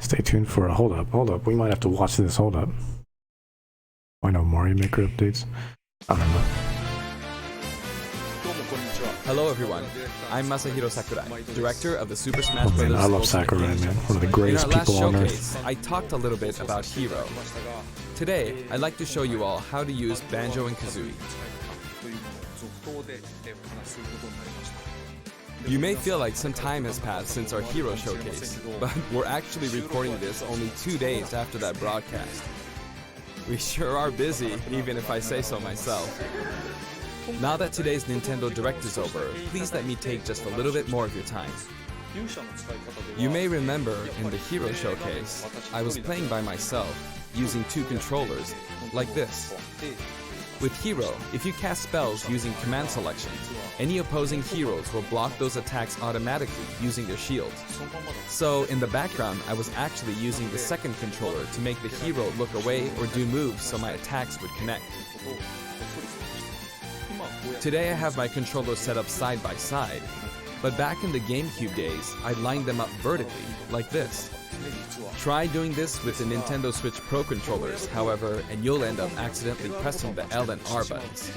Stay tuned for a hold up. We might have to watch this hold up. I know Mario Maker updates. I don't know. Hello everyone, I'm Masahiro Sakurai, director of the Super Smash Oh man, Bros. I love Ultimate Sakurai, games. man. One of the In greatest our last people on showcase, earth. I talked a little bit about Hero. Today, I'd like to show you all how to use Banjo and Kazooie. You may feel like some time has passed since our Hero showcase, but we're actually recording this only 2 days after that broadcast. We sure are busy, even if I say so myself. Now that today's Nintendo Direct is over, please let me take just a little bit more of your time. You may remember in the Hero showcase, I was playing by myself, using 2 controllers, like this. With Hero, if you cast spells using command selection, any opposing heroes will block those attacks automatically using their shields. So in the background, I was actually using the second controller to make the hero look away or do moves so my attacks would connect. Today I have my controllers set up side by side, but back in the GameCube days, I lined them up vertically, like this. Try doing this with the Nintendo Switch Pro controllers, however, and you'll end up accidentally pressing the L and R buttons.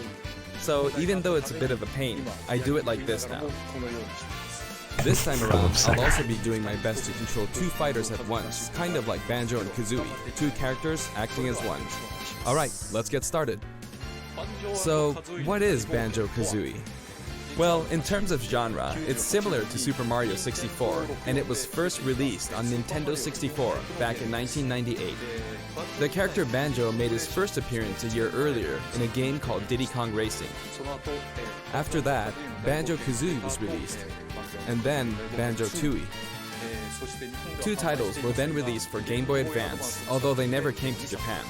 So even though it's a bit of a pain, I do it like this now. This time around, I'll also be doing my best to control 2 fighters at once, kind of like Banjo and Kazooie, 2 characters acting as one. Alright, let's get started. So, what is Banjo-Kazooie? Well, in terms of genre, it's similar to Super Mario 64, and it was first released on Nintendo 64 back in 1998. The character Banjo made his first appearance a year earlier in a game called Diddy Kong Racing. After that, Banjo-Kazooie was released, and then Banjo-Tooie. 2 titles were then released for Game Boy Advance, although they never came to Japan.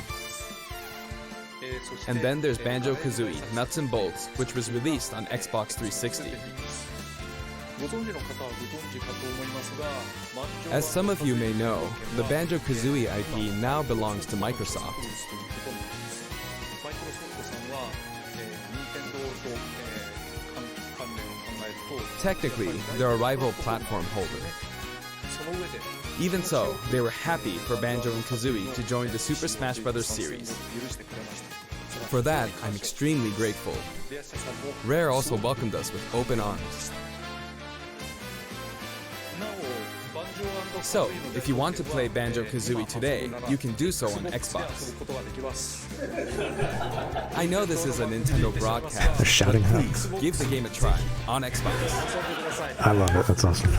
And then there's Banjo-Kazooie Nuts and Bolts, which was released on Xbox 360. As some of you may know, the Banjo-Kazooie IP now belongs to Microsoft. Technically, they're a rival platform holder. Even so, they were happy for Banjo and Kazooie to join the Super Smash Bros. Series. For that, I'm extremely grateful. Rare also welcomed us with open arms. So, if you want to play Banjo-Kazooie today, you can do so on Xbox. I know this is a Nintendo broadcast. They're shouting but out. please give the game a try on Xbox. I love it. That's awesome.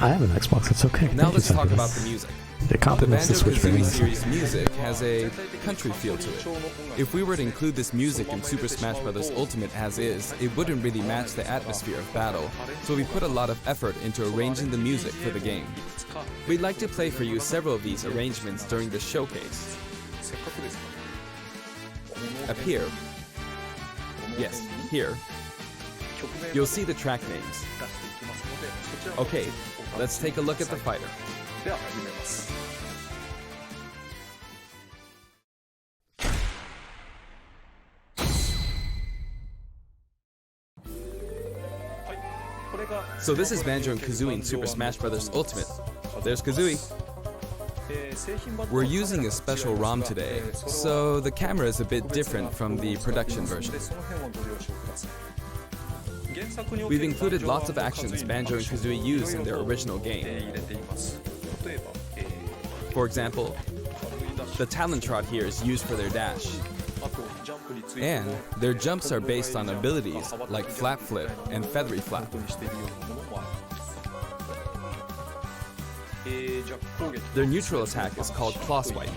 I have an Xbox. It's okay. Now Thank let's you, talk Sakurai. about the music. It The complements the Switch very Banjo-Kazooie nicely. series music has a country feel to it. If we were to include this music in Super Smash Bros. Ultimate as is, it wouldn't really match the atmosphere of battle, so we put a lot of effort into arranging the music for the game. We'd like to play for you several of these arrangements during the showcase. Up here, yes, here, you'll see the track names. Okay, let's take a look at the fighter. So this is Banjo and Kazooie in Super Smash Bros. Ultimate. There's Kazooie. We're using a special ROM today, so the camera is a bit different from the production version. We've included lots of actions Banjo and Kazooie use in their original game. For example, the talent trot here is used for their dash. And their jumps are based on abilities like Flap Flip and Feathery Flap. Their neutral attack is called Claw Swipe.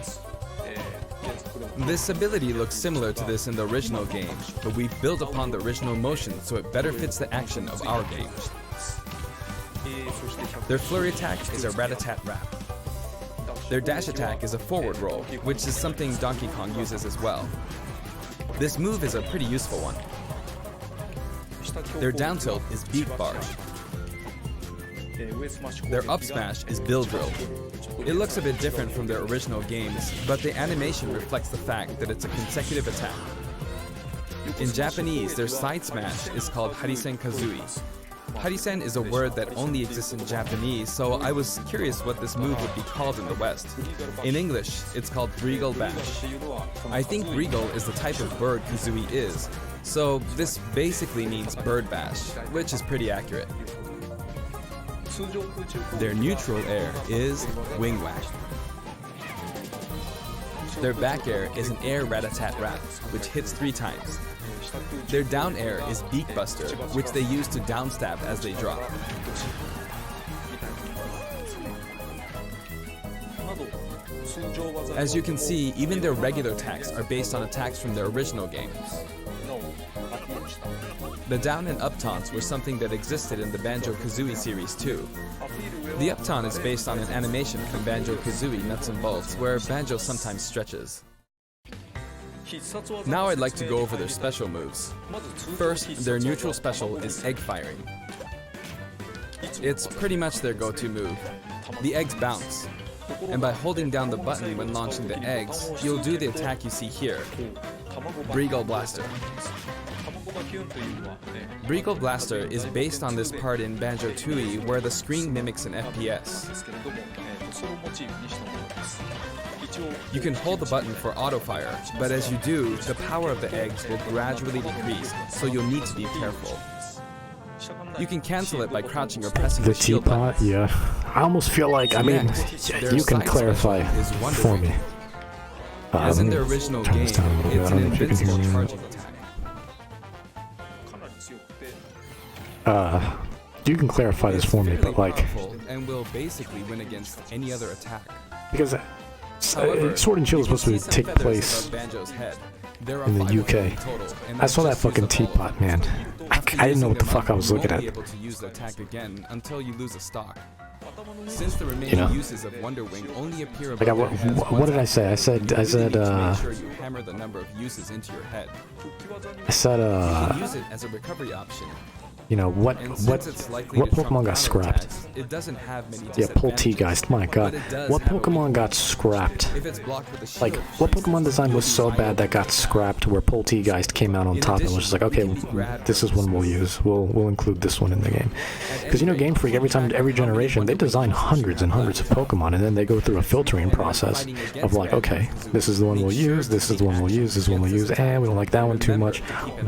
This ability looks similar to this in the original game, but we've built upon the original motion so it better fits the action of our game. Their flurry attack is a rat-a-tat-rap. Their dash attack is a forward roll, which is something Donkey Kong uses as well. This move is a pretty useful one. Their down tilt is beak barge. Their up smash is bill drill. It looks a bit different from their original games, but the animation reflects the fact that it's a consecutive attack. In Japanese, their side smash is called Harisen Kazui. Harisen is a word that only exists in Japanese, so I was curious what this move would be called in the West. In English, it's called Regal Bash. I think Regal is the type of bird Kazui is, so this basically means bird bash, which is pretty accurate. Their neutral air is Wing Whack. Their back air is an air rat-a-tat-rap, which hits 3 times. Their down air is Beak Buster, which they use to downstab as they drop. As you can see, even their regular attacks are based on attacks from their original game. The down and up taunts were something that existed in the Banjo-Kazooie series too. The up taunt is based on an animation from Banjo-Kazooie Nuts and Bolts, where Banjo sometimes stretches. Now I'd like to go over their special moves. First, their neutral special is egg firing. It's pretty much their go-to move. The eggs bounce, and by holding down the button when launching the eggs, you'll do the attack you see here, Breagle Blaster. Breagle Blaster is based on this part in Banjo-Tooie where the screen mimics an FPS. You can hold the button for auto-fire, but as you do, the power of the eggs will gradually decrease, so you'll need to be careful. You can cancel it by crouching or pressing the shield button. teapot, yeah. I almost feel like, I mean, you can clarify for me. As in their original game, it's an invincible charging attack. You can clarify this for me, but like, and will basically win against any other attack. because Sword and Shield is supposed to take place in the UK. I saw that fucking teapot, man. I didn't know what the fuck I was looking at. You won't be able to use the attack again until you lose a stock. Since the remaining uses of Wonder Wing only appear above what did I say? I said make sure you hammer the number of uses into your head. I said You can use it as a recovery option. You know, what Pokemon got scrapped? It doesn't have many Yeah, Poltegeist, my god. What Pokemon got scrapped? Like, what Pokemon design was so bad that got scrapped where Poltegeist came out on top and was just like, okay, this is one we'll use. We'll include this one in the game. Because, you know, Game Freak, every generation, they design hundreds and hundreds of Pokemon, and then they go through a filtering process of like, okay, this is the one we'll use, this is the one we'll use, this is the one we'll use, and we don't like that one too much.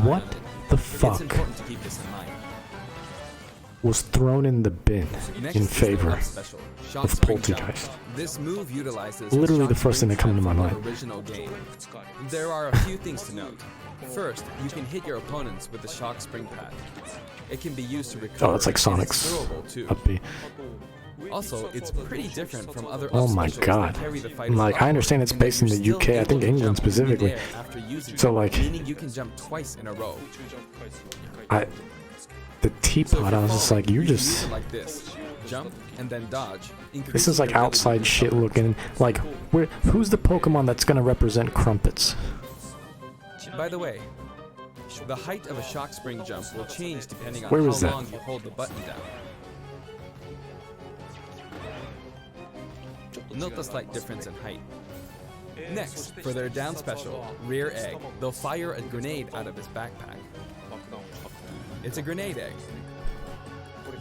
What the fuck was thrown in the bin in favor of Poltegeist? This move utilizes literally the first thing that comes to my mind. Original game. There are a few things to note. First, you can hit your opponents with the Shock Spring Pad. It can be used to recover. Oh, that's like Sonic's up B. Also, it's pretty different from other oh my god. Like, I understand it's based in the UK, I think England specifically. So like, meaning you can jump twice in a row. The teapot, I was just like, you're just... like this. Jump and then dodge. This is like outside shit looking. Like, who's the Pokemon that's gonna represent Crumpets? By the way, the height of a shock spring jump will change depending on Where how was that? long you hold the button down. Note the slight difference in height. Next, for their down special, Rear Egg, they'll fire a grenade out of his backpack. It's a grenade egg.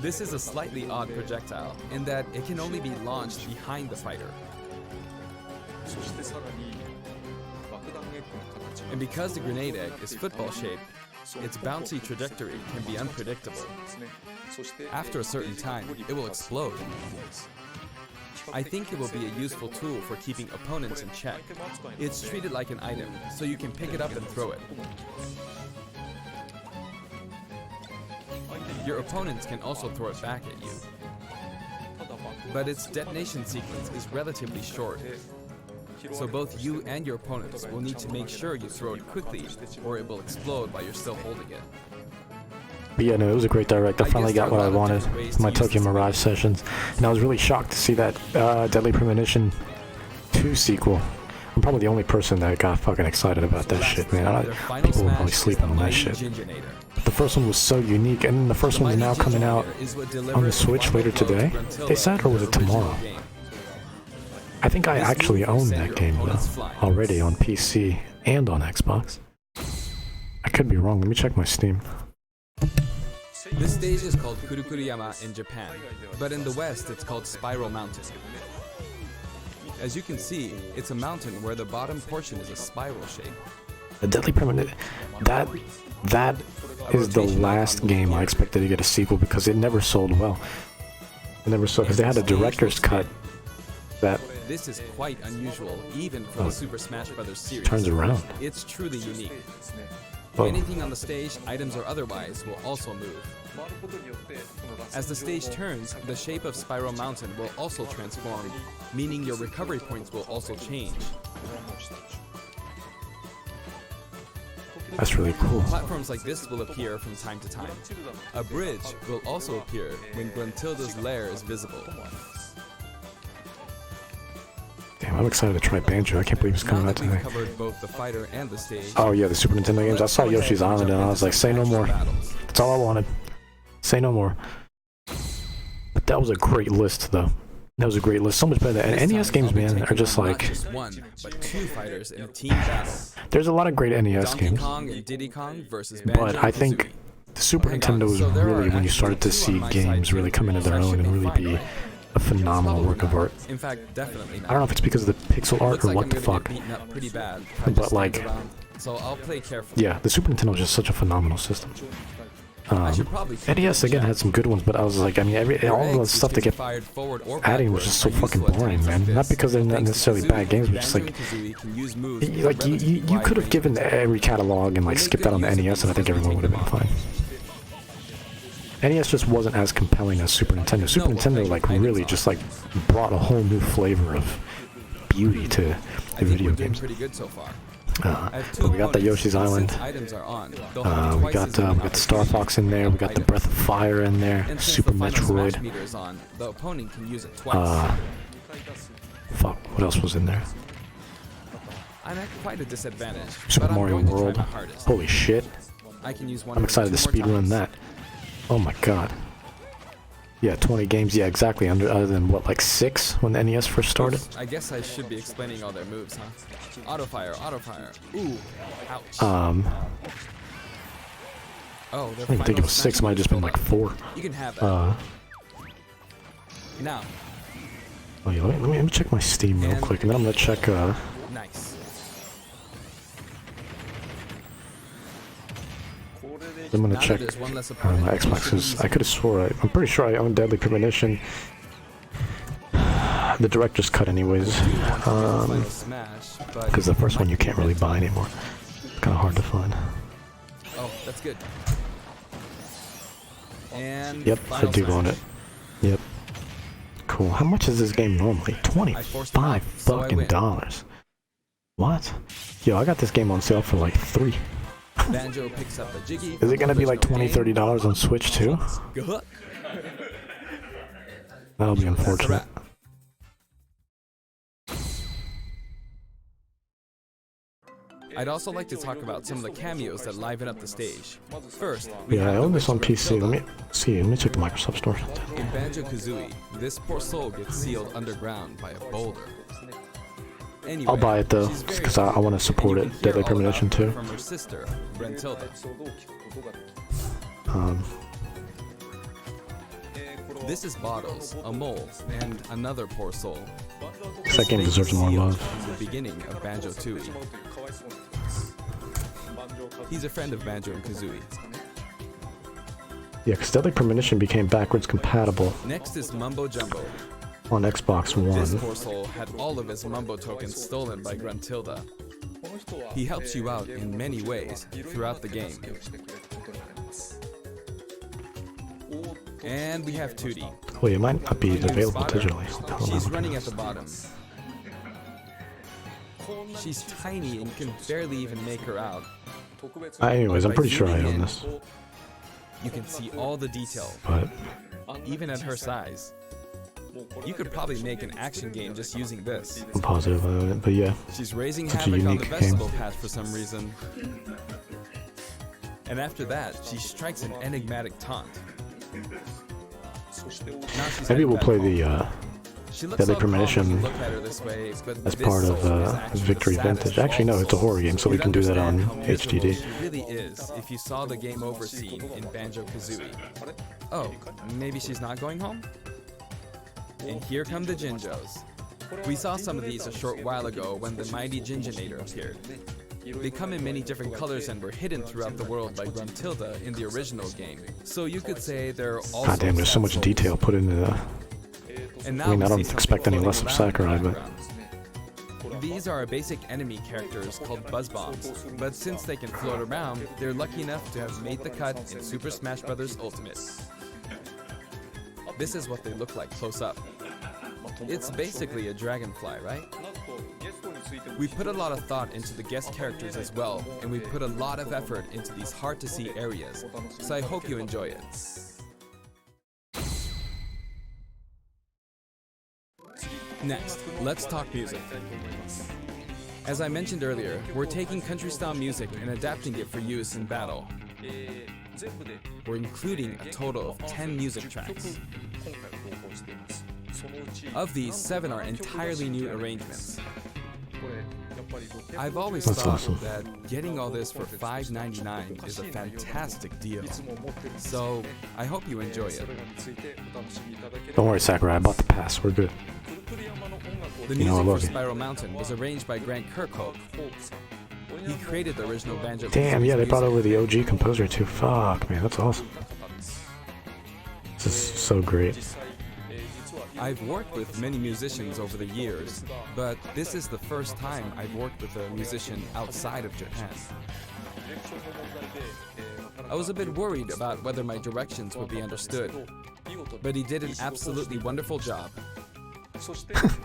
This is a slightly odd projectile in that it can only be launched behind the fighter. And because the grenade egg is football shaped, its bouncy trajectory can be unpredictable. After a certain time, it will explode. I think it will be a useful tool for keeping opponents in check. It's treated like an item, so you can pick it up and throw it. Your opponents can also throw it back at you. But its detonation sequence is relatively short, so both you and your opponents will need to make sure you throw it quickly or it will explode while you're still holding it. But yeah, no, it was a great direct. I finally got what I wanted for my Tokyo Mirage sessions. And I was really shocked to see that Deadly Premonition 2 sequel. I'm probably the only person that got fucking excited about that shit, man. People were probably sleeping on that shit. But the first one was so unique, and the first one's now coming out on the Switch later today. They said, or was it tomorrow? I think I actually own that game, though, already on PC and on Xbox. I could be wrong. Let me check my Steam. This stage is called Kurukuruyama in Japan, but in the West it's called Spiral Mountain. As you can see, it's a mountain where the bottom portion is a spiral shape. The Deadly Premonition, that is the last game I expected to get a sequel because it never sold well. It never sold because they had a director's cut that This is quite unusual, even for the Super Smash Bros. Series. turns around. It's truly unique. Oh. Anything on the stage, items or otherwise, will also move. As the stage turns, the shape of Spiral Mountain will also transform, meaning your recovery points will also change. That's really cool. Platforms like this will appear from time to time. A bridge will also appear when Gruntilda's lair is visible. Damn, I'm excited to try Banjo. I can't believe it's coming out today. Covered both the fighter and the stage. Oh yeah, the Super Nintendo games. I saw Yoshi's Island and I was like, say no more. That's all I wanted. Say no more. But that was a great list, though. That was a great list. So much better. And NES games, man, are just like... Not just one, but two fighters in a team battle. There's a lot of great NES Donkey games. Kong and Diddy Kong versus But I think the Super Nintendo was really when you started to see games really come into their own and really be a phenomenal work of art. In fact, definitely not. I don't know if it's because of the pixel art or what the fuck. But like... So I'll play carefully. Yeah, the Super Nintendo is just such a phenomenal system. NES again had some good ones, but I was like, I mean, all the stuff they kept adding was just so fucking boring, man. Not because they're not necessarily bad games, but just like you could have given every catalog and like skipped out on the NES, and I think everyone would have been fine. NES just wasn't as compelling as Super Nintendo. Super Nintendo like really just like brought a whole new flavor of beauty to the video games. But we got the Yoshi's Island. We got the Star Fox in there. We got the Breath of Fire in there. Super Metroid. Fuck. What else was in there? I'm at quite a disadvantage. Super Mario World. Holy shit! I'm excited to speedrun that. Oh my god. Yeah, 20 games. Yeah, exactly. Other than what, like 6 when the NES first started. I guess I should be explaining all their moves, huh? Auto fire, auto fire. Ooh, ouch. Oh, I didn't think it was 6. It might have just been like 4. You can have that. Now. Oh yeah, let me check my Steam real quick, and then I'm gonna check. Nice. I'm gonna check my Xbox, because I could have swore I'm pretty sure I own Deadly Premonition. The director's cut anyways. Because the first one you can't really buy anymore. It's kind of hard to find. Oh, that's good. And yep, I do own it. Yep. Cool. How much is this game normally? $25 fucking dollars. What? Yo, I got this game on sale for like 3. Banjo picks up a jiggy. Is it gonna be like $20-$30 on Switch too? That'll be unfortunate. I'd also like to talk about some of the cameos that liven up the stage. First, yeah, I own this on PC. Let me check the Microsoft Store. In Banjo-Kazooie, this poor soul gets sealed underground by a boulder. Anyway, I'll buy it though, because I want to support it. Deadly Premonition 2. From her sister, Brentilda. This is Bottles, a mole, and another poor soul. That game deserves more love. The beginning of Banjo-Tooie. He's a friend of Banjo and Kazooie. Yeah, because Deadly Premonition became backwards compatible. Next is Mumbo Jumbo. On Xbox One. This poor soul had all of his Mumbo tokens stolen by Gruntilda. He helps you out in many ways throughout the game. And we have Tootie. Oh, it might not be available digitally. She's running at the bottom. She's tiny and you can barely even make her out. Anyways, I'm pretty sure I own this. You can see all the detail, but even at her size. You could probably make an action game just using this. I'm positive about it. But yeah, She's raising such a havoc on the unique vegetable game. patch for some reason. And after that, she strikes an enigmatic taunt. Now she's Maybe heading we'll back play home. the She looks Deadly so calm when you Premonition look at her this way, but as this part of soul is actually the Victory saddest Vintage. of Actually, no, all it's a horror game, so we You'd can do that on understand how miserable HDD. She really is if you saw the game over scene in Banjo-Kazooie. Oh, maybe she's not going home? And here come the Jinjos. We saw some of these a short while ago when the mighty Jinjonator appeared. They come in many different colors and were hidden throughout the world by Gruntilda in the original game. So you could say they're also God damn, there's so much sad detail souls. put into the. And now I mean, I we don't see something expect any less of floating around in the Sakurai, but background. These are our basic enemy characters called Buzz Bombs, but since they can float around, they're lucky enough to have made the cut in Super Smash Bros. Ultimate. This is what they look like close up. It's basically a dragonfly, right? We put a lot of thought into the guest characters as well, and we put a lot of effort into these hard-to-see areas, so I hope you enjoy it. Next, let's talk music. As I mentioned earlier, we're taking country-style music and adapting it for use in battle. We're including a total of 10 music tracks. Of these, 7 are entirely new arrangements. I've always That's thought awesome. that getting all this for $5.99 is a fantastic deal. So, I hope you enjoy it. don't worry, Sakurai, I bought the pass. We're good. The You know I music love for you. Spiral Mountain was arranged by Grant Kirkhope. He created the original Banjo. Damn, yeah, they brought over the OG composer too. Fuck, man, that's awesome. This is so great. I've worked with many musicians over the years, but this is the first time I've worked with a musician outside of Japan. I was a bit worried about whether my directions would be understood, but he did an absolutely wonderful job.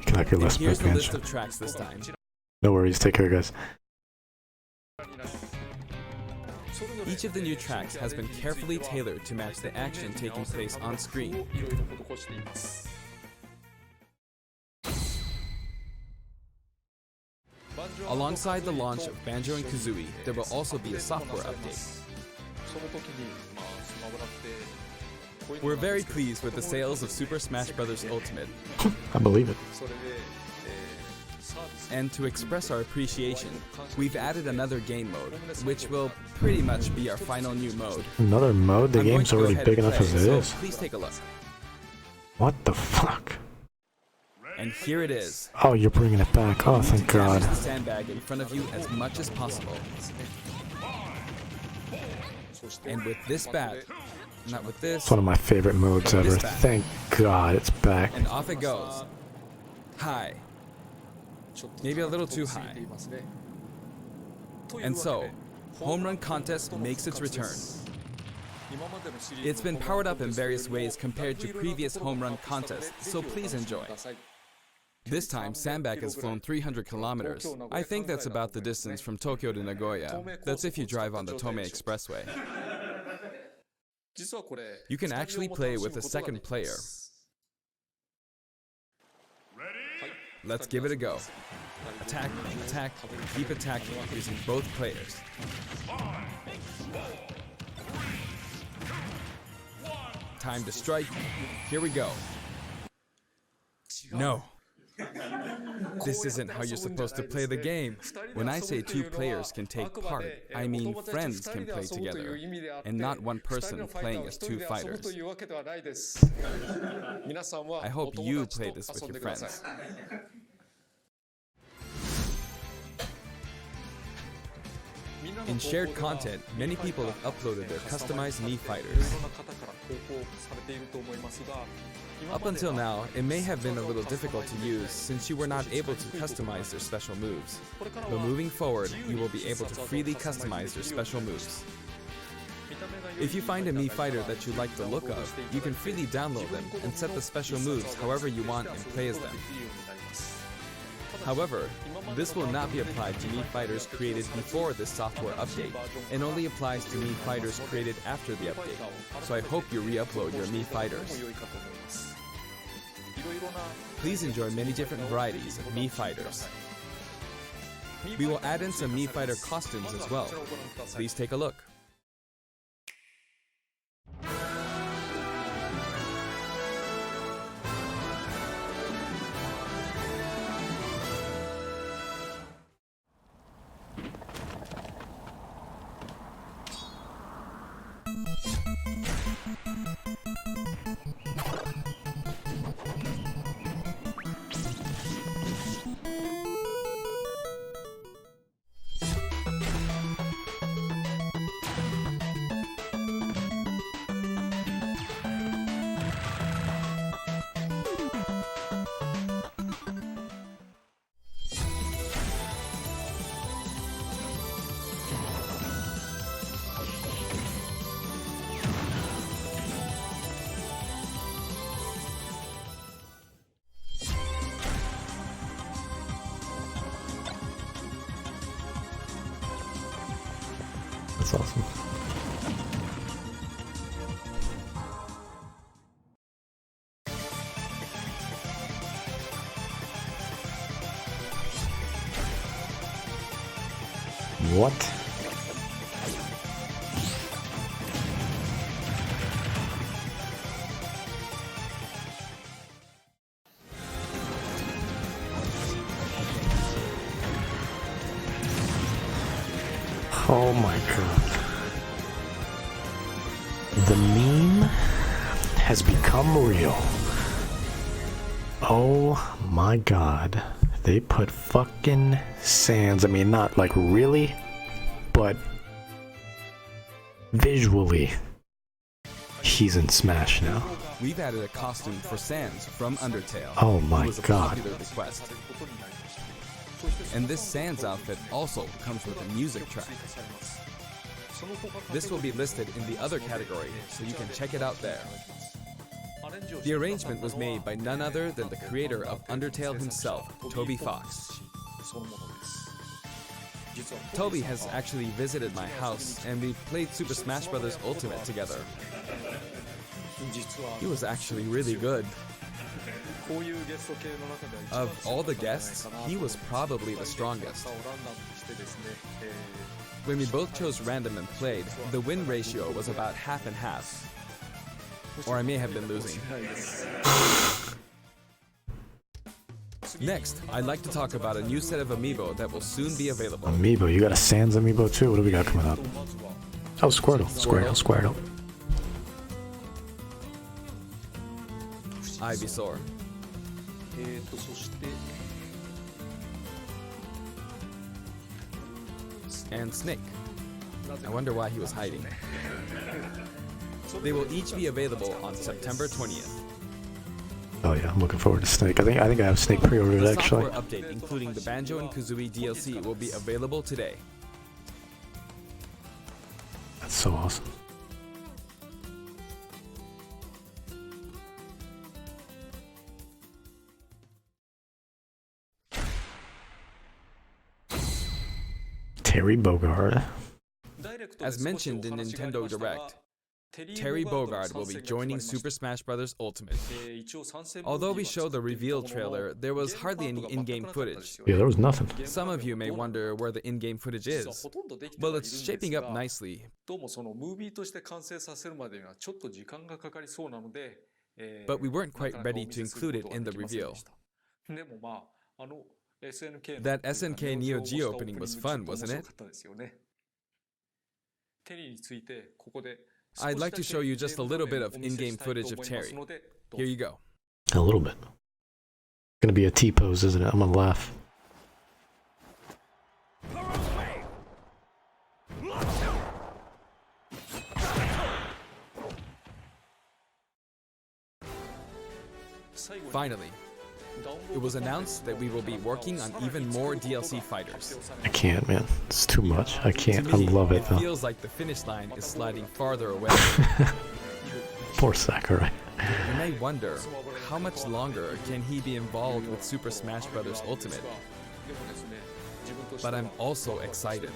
Can I care And less here's about the list Banjo? of tracks this time. No worries, take care, guys. Each of the new tracks has been carefully tailored to match the action taking place on screen. Alongside the launch of Banjo and Kazooie, there will also be a software update. We're very pleased with the sales of Super Smash Bros. Ultimate, I believe it. and to express our appreciation, we've added another game mode, which will pretty much be our final new mode. Another mode? The I'm going game's to go already ahead big and enough play, as it so is. please take a look. What the fuck? And here it is. Oh, you're bringing it back. Oh, thank God. Damage the sandbag in front of you as much as possible. And with this bat, not with this, It's one of my favorite modes This ever. back. Thank God it's back. and off it goes. High. Maybe a little too high. And so, Home Run Contest makes its return. It's been powered up in various ways compared to previous Home Run Contests, so please enjoy. This time, Sandbag has flown 300 kilometers. I think that's about the distance from Tokyo to Nagoya. That's if you drive on the Tomei Expressway. You can actually play with a second player. Let's give it a go. Attack, attack, keep attacking using both players. Time to strike. Here we go. No. This isn't how you're supposed to play the game. When I say 2 players can take part, I mean friends can play together, and not one person playing as 2 fighters. I hope you play this with your friends. In shared content, many people have uploaded their customized Mii fighters. Up until now, it may have been a little difficult to use since you were not able to customize their special moves. But moving forward, you will be able to freely customize their special moves. If you find a Mii fighter that you like the look of, you can freely download them and set the special moves however you want and play as them. However, this will not be applied to Mii fighters created before this software update, and only applies to Mii fighters created after the update. So I hope you re-upload your Mii fighters. Please enjoy many different varieties of Mii fighters. We will add in some Mii fighter costumes as well. Please take a look. That's awesome. What? Oh my god. The meme has become real. Oh my god. They put fucking Sans, I mean not like really, but visually, he's in Smash now. We've added a costume for Sans from Undertale. Oh my It was a god. popular request. And this Sans outfit also comes with a music track. This will be listed in the other category, so you can check it out there. The arrangement was made by none other than the creator of Undertale himself, Toby Fox. Toby has actually visited my house, and we played Super Smash Bros. Ultimate together. He was actually really good. Of all the guests, he was probably the strongest. When we both chose random and played, the win ratio was about half and half. Or I may have been losing. Next, I'd like to talk about a new set of amiibo that will soon be available. Amiibo, you got a Sans amiibo too? What do we got coming up? Oh, Squirtle, Squirtle. Ivysaur. And Snake. I wonder why he was hiding. They will each be available on September 20th. Oh yeah, I'm looking forward to Snake. I think I have Snake pre-ordered The actually. software update, including the Banjo and Kazooie DLC, will be available today. That's so awesome. Terry Bogard. As mentioned in Nintendo Direct, Terry Bogard will be joining Super Smash Bros. Ultimate. Although we showed the reveal trailer, there was hardly any in-game footage. Yeah, there was nothing. Some of you may wonder where the in-game footage is. Well, it's shaping up nicely. But we weren't quite ready to include it in the reveal. That SNK Neo Geo opening was fun, wasn't it? I'd like to show you just a little bit of in-game footage of Terry. Here you go. A little bit. Gonna be a T-pose, isn't it? I'm gonna laugh. Finally, it was announced that we will be working on even more DLC fighters. I can't, man. It's too much. I can't. To me, I love it though. feels like the finish line is sliding farther away. Poor Sakurai. You may wonder, how much longer can he be involved with Super Smash Bros. Ultimate? But I'm also excited.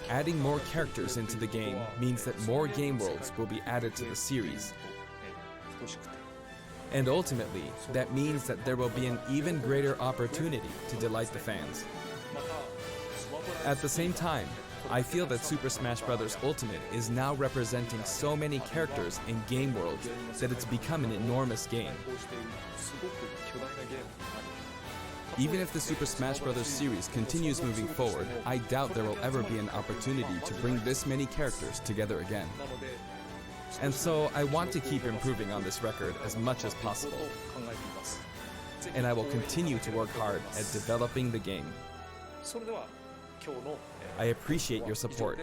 Adding more characters into the game means that more game worlds will be added to the series. And ultimately, that means that there will be an even greater opportunity to delight the fans. At the same time, I feel that Super Smash Bros. Ultimate is now representing so many characters in game worlds that it's become an enormous game. Even if the Super Smash Bros. Series continues moving forward, I doubt there will ever be an opportunity to bring this many characters together again. And so I want to keep improving on this record as much as possible. And I will continue to work hard at developing the game. I appreciate your support.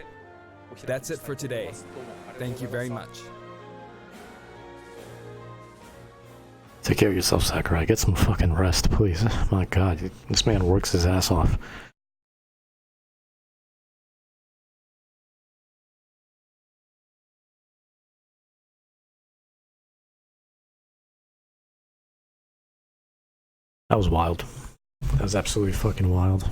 That's it for today. Thank you very much. Take care of yourself, Sakurai. Get some fucking rest, please. My god, this man works his ass off. That was wild. That was absolutely fucking wild.